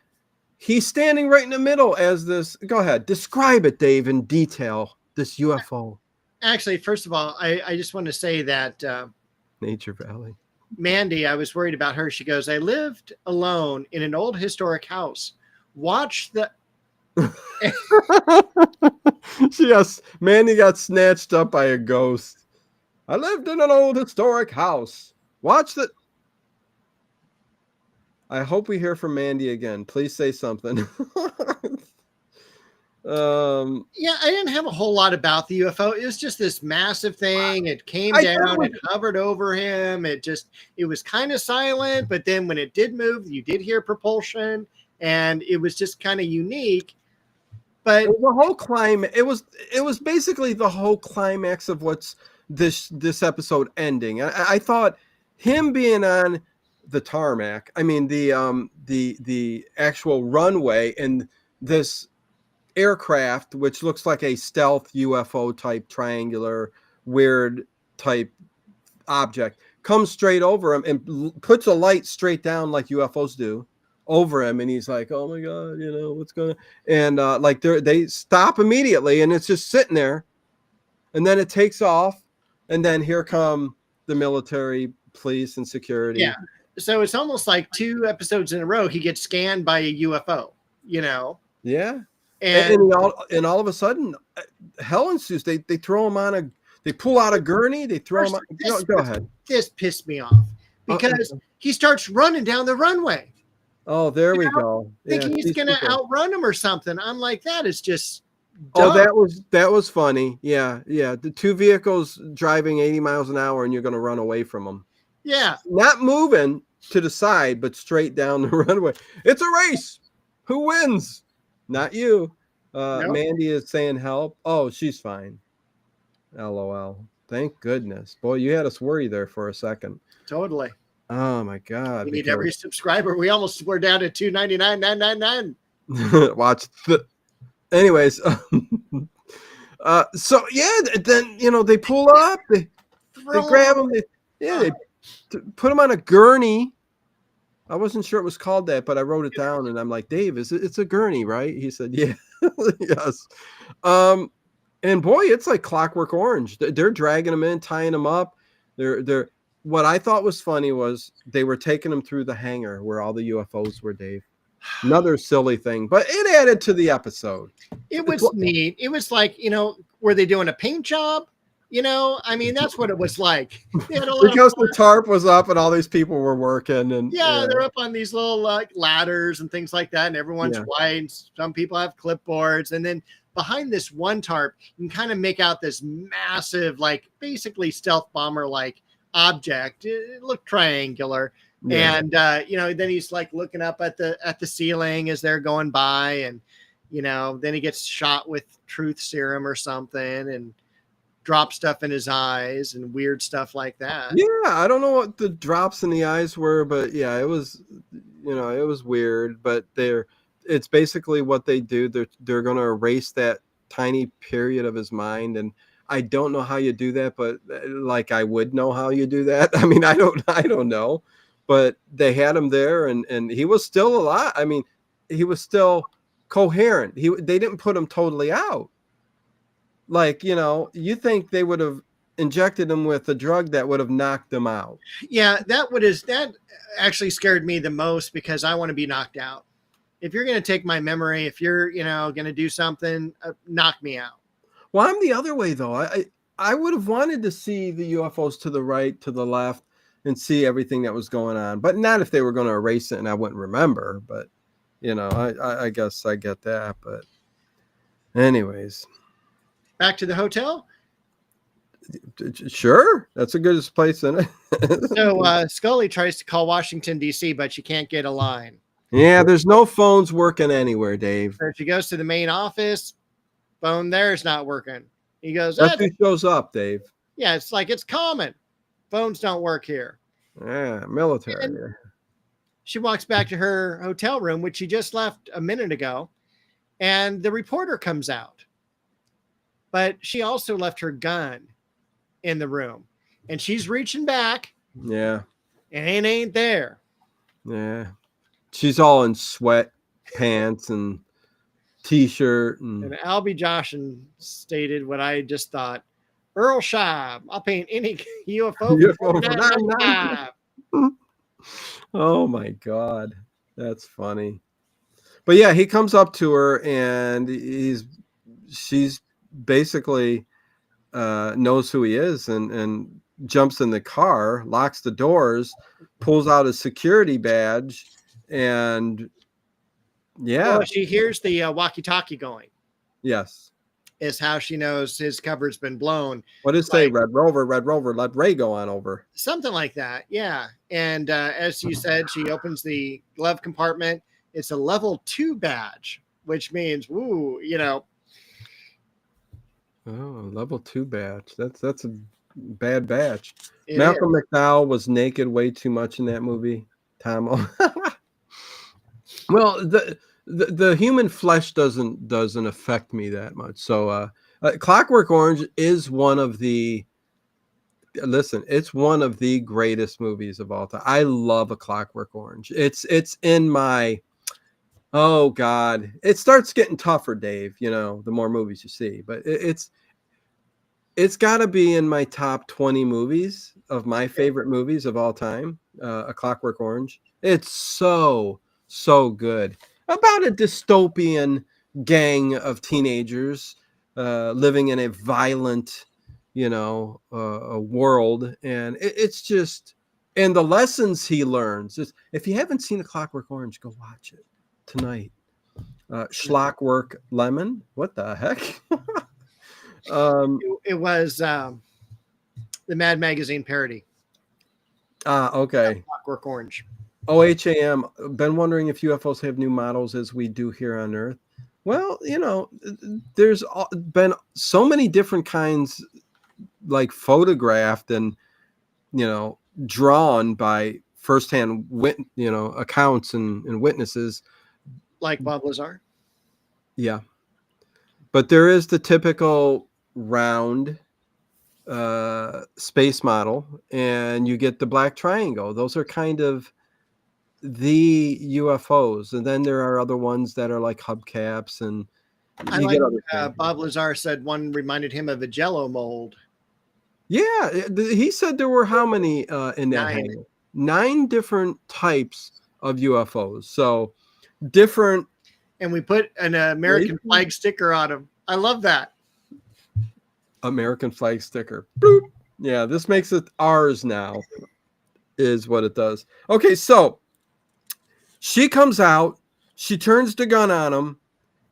he's standing right in the middle as this. Go ahead. Describe it, Dave, in detail, this UFO. Actually, first of all, I just want to say that Nature Valley. Mandy, I was worried about her. She goes, I lived alone in an old historic house. Watch the... Yes, Mandy got snatched up by a ghost. I lived in an old historic house. Watch the... I hope we hear from Mandy again. Please say something. Yeah, I didn't have a whole lot about the UFO. It was just this massive thing. It came down, it hovered over him. It was kind of silent, but then when it did move, you did hear propulsion, and it was just kind of unique. But the whole climate, it was basically the whole climax of what's this episode ending. I thought him being on the tarmac, I mean the actual runway, and this aircraft, which looks like a stealth UFO type triangular weird type object, comes straight over him and puts a light straight down like UFOs do over him, and he's like, oh my god, what's going on? And like they stop immediately, and it's just sitting there, and then it takes off, and then here come the military, police, and security. Yeah, so it's almost like 2 episodes in a row he gets scanned by a UFO. Yeah. And all of a sudden, hell ensues. They throw him on they pull out a gurney. They throw him on. Go ahead. This pissed me off because he starts running down the runway. Oh, there we go. Thinking he's going to outrun him or something. I'm like, that is just dumb. Oh, that was funny. Yeah. The 2 vehicles driving 80 miles an hour, and you're going to run away from them. Yeah. Not moving to the side, but straight down the runway. It's a race. Who wins? Not you. Nope. Mandy is saying help. Oh, she's fine. LOL. Thank goodness. Boy, you had us worried there for a second. Totally. Oh my god. We need every subscriber. We almost were down to $2.99.999. Watch anyways. So yeah, then they pull up, they grab him, they put him on a gurney. I wasn't sure it was called that, but I wrote it down, and I'm like, Dave, it's a gurney, right? He said, yeah. Yes. And boy, it's like Clockwork Orange. They're dragging him in, tying him up. They're what I thought was funny was they were taking him through the hangar where all the UFOs were, Dave. Another silly thing, but it added to the episode. It was neat. It was like, were they doing a paint job? I mean, that's what it was like. Because the tarp was up and all these people were working, and they're up on these little ladders and things like that, and everyone's white. Some people have clipboards, and then behind this one tarp, you can kind of make out this massive, basically stealth bomber object. It looked triangular, and then he's looking up at the ceiling as they're going by, and then he gets shot with truth serum or something, and drop stuff in his eyes and weird stuff like that. Yeah, I don't know what the drops in the eyes were, but yeah, it was it was weird, but it's basically what they do. They're going to erase that tiny period of his mind, and I don't know how you do that, but I would know how you do that. I mean, I don't know, but they had him there, and he was still alive. I mean, he was still coherent. They didn't put him totally out. You think they would have injected him with a drug that would have knocked him out. Yeah, that actually scared me the most, because I want to be knocked out. If you're going to take my memory, if you're, going to do something, knock me out. Well, I'm the other way, though. I would have wanted to see the UFOs to the right, to the left, and see everything that was going on, but not if they were going to erase it and I wouldn't remember. But, I guess I get that. But anyways. Back to the hotel? Sure. That's a good place in it. So Scully tries to call Washington, D.C., but she can't get a line. Yeah, there's no phones working anywhere, Dave. So she goes to the main office. Phone there is not working. He goes, that's who shows up, Dave. Yeah, it's common. Phones don't work here. Yeah, military. She walks back to her hotel room, which she just left a minute ago, and the reporter comes out. But she also left her gun in the room, and she's reaching back. Yeah. And it ain't there. Yeah. She's all in sweat pants and t-shirt. And Albie Joshin stated what I just thought. Earl Scheib, I'll paint any UFO for $9.95. Oh my God. That's funny. But yeah, he comes up to her, and she's basically knows who he is, and jumps in the car, locks the doors, pulls out a security badge, and well, she hears the walkie-talkie going. Yes, is how she knows his cover's been blown. What does it say? Red Rover, let Ray go on over. Something like that, yeah. And as you said, she opens the glove compartment. It's a level 2 badge which means, woo, Oh, level 2 batch. That's a bad batch. it Malcolm is. McDowell was naked way too much in that movie. Tom. Well, the human flesh doesn't affect me that much. So Clockwork Orange is one of the it's one of the greatest movies of all time. I love A Clockwork Orange. It's in my oh God. It starts getting tougher, Dave, the more movies you see. But it's got to be in my top 20 movies of my favorite movies of all time. A Clockwork Orange. It's so good. About a dystopian gang of teenagers living in a violent, a world, and it's just, and the lessons he learns. If you haven't seen A Clockwork Orange, go watch it tonight. Schlockwork Lemon. What the heck? It was the Mad Magazine parody. Okay. Clockwork Orange. OHAM, been wondering if UFOs have new models as we do here on Earth. Well, there's been so many different kinds, like photographed and, drawn by firsthand accounts and witnesses. Like Bob Lazar? Yeah. But there is the typical round space model, and you get the black triangle. Those are kind of the UFOs, and then there are other ones that are like hubcaps, and I like Bob Lazar said one reminded him of a Jello mold. Yeah, he said there were how many in that hangar? 9 different types of UFOs. So different. And we put an American flag sticker on them. I love that. American flag sticker. Bloop. Yeah, this makes it ours now, is what it does. Okay, so she comes out, she turns the gun on him,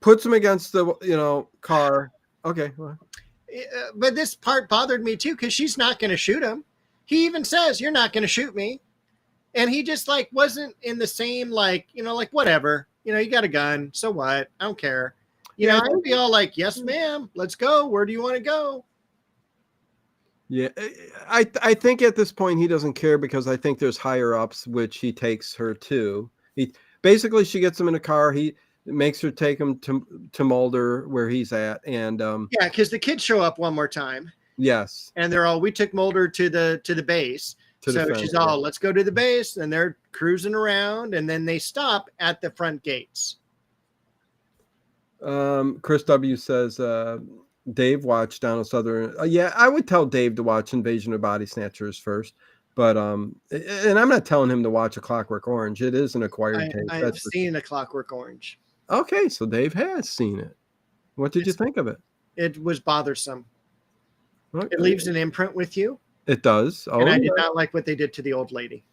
puts him against the car. Okay. But this part bothered me too, because she's not going to shoot him. He even says, "You're not going to shoot me," and he just wasn't in the same whatever. You got a gun, so what? I don't care. I'd be all like, "Yes, ma'am. Let's go. Where do you want to go?" Yeah, I think at this point he doesn't care, because I think there's higher ups which he takes her to. Basically she gets him in a car. He makes her take him to Mulder where he's at, and yeah, because the kids show up one more time. Yes, and they're all, we took Mulder to the base. So she's all, let's go to the base, and they're cruising around, and then they stop at the front gates. Chris W says Dave watched Donald Sutherland. Yeah, I would tell Dave to watch Invasion of Body Snatchers first, but and I'm not telling him to watch A Clockwork Orange. It is an acquired taste. I've seen A Clockwork Orange. Okay, so Dave has seen it. What did you think of it? It was bothersome. Okay. It leaves an imprint with you. It does. Oh, and I did not like what they did to the old lady.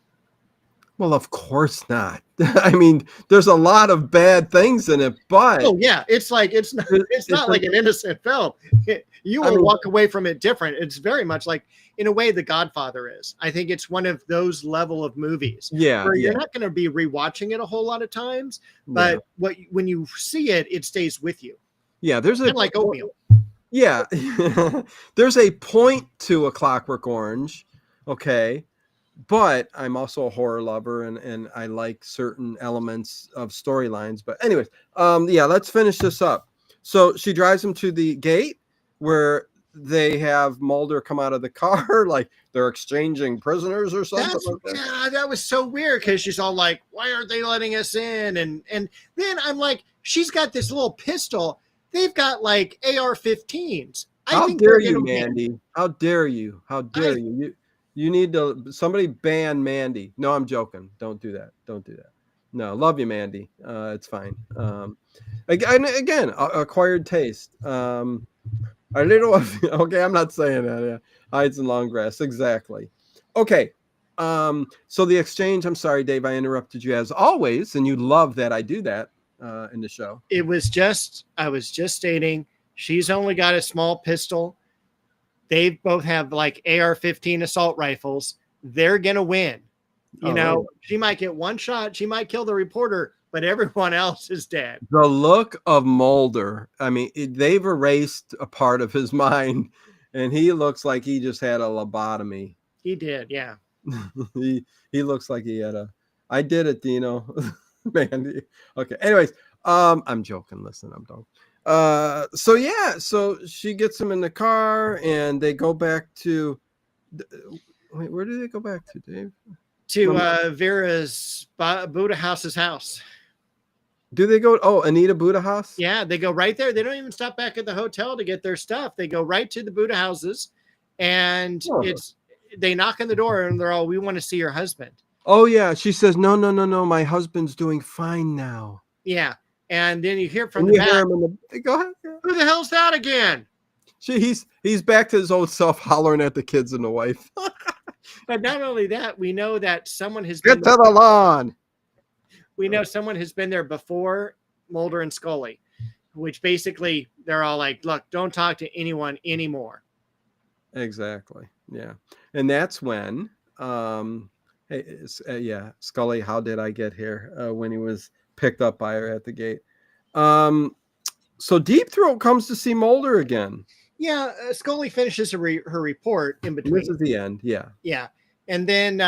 Well, of course not. I mean, there's a lot of bad things in it, but yeah, it's like it's not like an innocent film. You will walk away from it different. It's very much like, in a way, The Godfather is. I think it's one of those level of movies. Yeah, where you're not going to be rewatching it a whole lot of times, but when you see it, it stays with you. Yeah, there's kind of like oatmeal. Yeah, there's a point to A Clockwork Orange. Okay. But I'm also a horror lover, and I like certain elements of storylines. But anyways, yeah, let's finish this up. So she drives him to the gate where they have Mulder come out of the car, like they're exchanging prisoners or something. Yeah, that was so weird, because she's all like, "Why aren't they letting us in?" And then I'm like, she's got this little pistol. They've got like AR-15s. How dare you, Mandy? How dare you? How dare you? You need to, somebody ban Mandy. No, I'm joking. Don't do that. Don't do that. No, love you, Mandy. It's fine. Again, acquired taste. Okay, I'm not saying that. Yeah. Hides in long grass. Exactly. Okay. So the exchange, I'm sorry, Dave, I interrupted you as always, and you love that I do that in the show. I was just stating, she's only got a small pistol. They both have like AR-15 assault rifles. They're going to win. You know, she might get one shot. She might kill the reporter, but everyone else is dead. The look of Mulder, I mean, they've erased a part of his mind, and he looks like he just had a lobotomy. He did, yeah. he looks like he had a. I did it, Dino. Man. Okay. Anyways, I'm joking. Listen, I'm done. So she gets him in the car, and they go back to. Wait, where do they go back to, Dave? To Vera's Buddha House's house. Do they go? Oh, Anita Buddha House? Yeah, they go right there. They don't even stop back at the hotel to get their stuff. They go right to the Buddha houses, and they knock on the door, and they're all, "We want to see your husband." Oh yeah, she says, "No, my husband's doing fine now." Yeah, and then you hear from the back. Go ahead. Who the hell's that again? He's back to his old self, hollering at the kids and the wife. But not only that, we know that someone has get to the lawn. We know someone has been there before Mulder and Scully, which basically they're all like, "Look, don't talk to anyone anymore." Exactly. Yeah, and that's when, Scully, how did I get here? When he was picked up by her at the gate. So Deep Throat comes to see Mulder again. Yeah, Scully finishes her report in between. This is the end. Yeah. Yeah, and then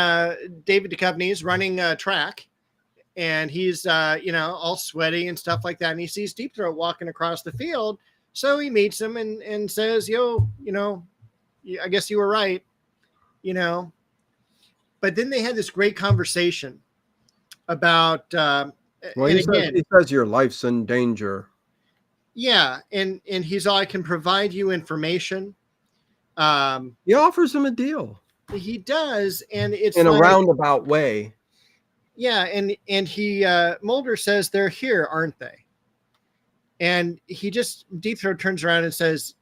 David Duchovny is running track, and he's all sweaty and stuff like that, and he sees Deep Throat walking across the field, so he meets him and says, I guess you were right, But then they had this great conversation about. He says your life's in danger. Yeah, and he's all, "I can provide you information." He offers him a deal. He does, and it's in a roundabout way. Yeah, and he Mulder says, "They're here, aren't they?" And Deep Throat turns around and says,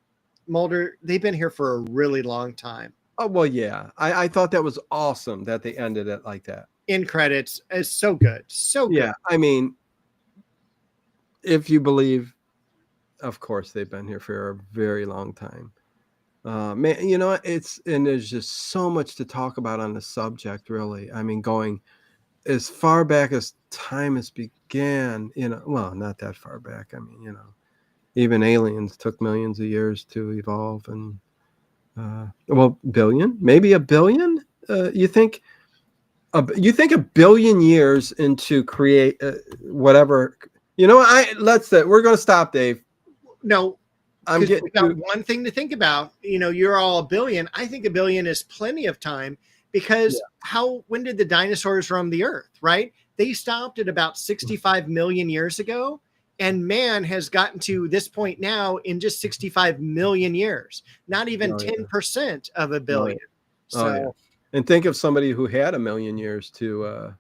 "Mulder, they've been here for a really long time." Oh well, yeah. I thought that was awesome that they ended it like that. In credits, it's so good, so good. Yeah, I mean, if you believe. Of course, they've been here for a very long time. Man, there's just so much to talk about on the subject, really. I mean, going as far back as time has began, well, not that far back. I mean, even aliens took millions of years to evolve, and maybe a billion. You think a billion years into create whatever? We're going to stop, Dave. No, we've got one thing to think about. You're all a billion. I think a billion is plenty of time, because when did the dinosaurs roam the earth, right? They stopped at about 65 million years ago, and man has gotten to this point now in just 65 million yeyears, not even 10% of a billion. And think of somebody who had a million years either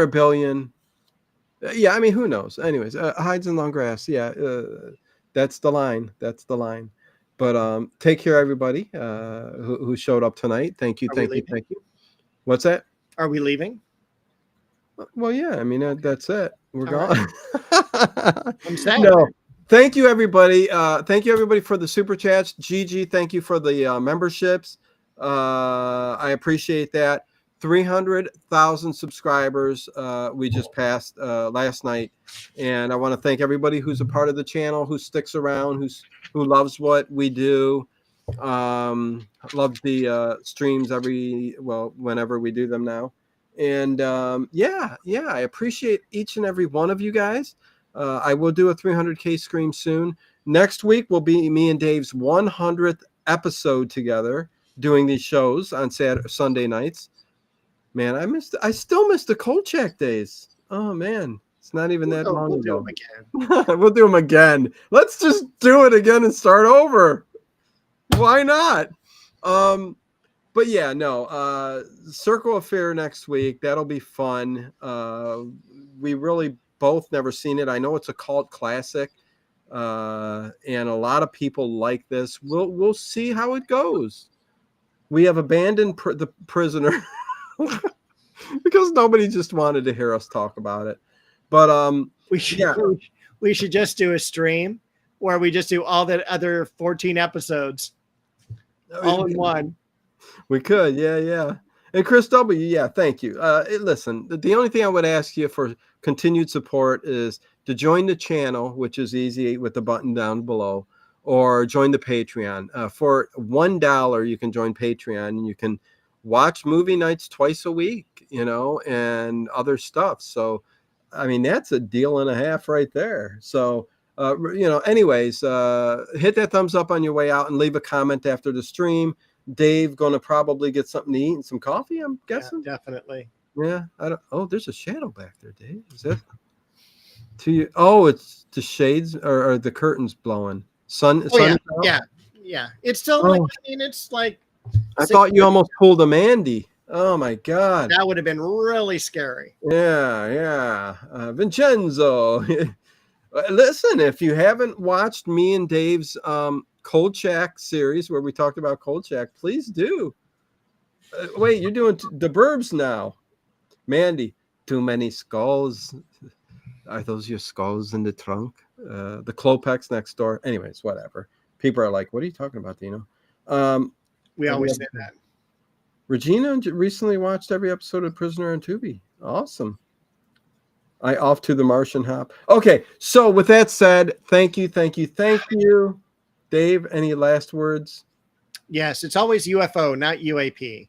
a billion. Yeah, I mean, who knows? Anyways, hides in long grass. Yeah, that's the line. But take care, everybody who showed up tonight. Thank you. Thank you. What's that? Are we leaving? Well, yeah. I mean, that's it. We're gone. Right. I'm sad. No. Thank you, everybody. Thank you, everybody, for the super chats. Gigi, thank you for the memberships. I appreciate that. 300,000 subscribers we just passed last night, and I want to thank everybody who's a part of the channel, who sticks around, who loves what we do, loves the streams whenever we do them now, and I appreciate each and every one of you guys. I will do a 300K stream soon. Next week will be me and Dave's 100th episode together, doing these shows on Sunday nights. Man, I still miss the Kolchak days. Oh man, it's not even that long ago. We'll do them again. We'll do them again. Let's just do it again and start over. Why not? But yeah, no. Circle of Fear next week. That'll be fun. We really both never seen it. I know it's a cult classic, and a lot of people like this. We'll see how it goes. We have abandoned the prisoner. Because nobody just wanted to hear us talk about it, but we should just do a stream where we just do all the other 14 episodes all in one. We could, yeah. And Chris W, yeah, thank you. Listen, the only thing I would ask you for continued support is to join the channel, which is easy with the button down below, or join the Patreon. For $1, you can join Patreon, and you can watch movie nights twice a week, and other stuff. So, I mean, that's a deal and a half right there. So, anyways, hit that thumbs up on your way out and leave a comment after the stream. Dave gonna probably get something to eat and some coffee, I'm guessing. Yeah, definitely. Yeah, I don't. Oh, there's a shadow back there, Dave. Is that to you? Oh, it's the shades or the curtains blowing. Sun. Yeah. It's still it's like. I thought you almost pulled a Mandy. Oh my God, that would have been really scary. Yeah. Vincenzo, listen, if you haven't watched me and Dave's Kolchak series where we talked about Kolchak, please do. Wait, you're doing the Burbs now. Mandy, too many skulls. Are those your skulls in the trunk? The Klopex next door. Anyways, whatever. People are like, what are you talking about, Dino? We always say that. Regina recently watched every episode of Prisoner on Tubi. Awesome. Off to the Martian hop. Okay, so with that said, thank you. Dave, any last words? Yes, it's always UFO, not UAP.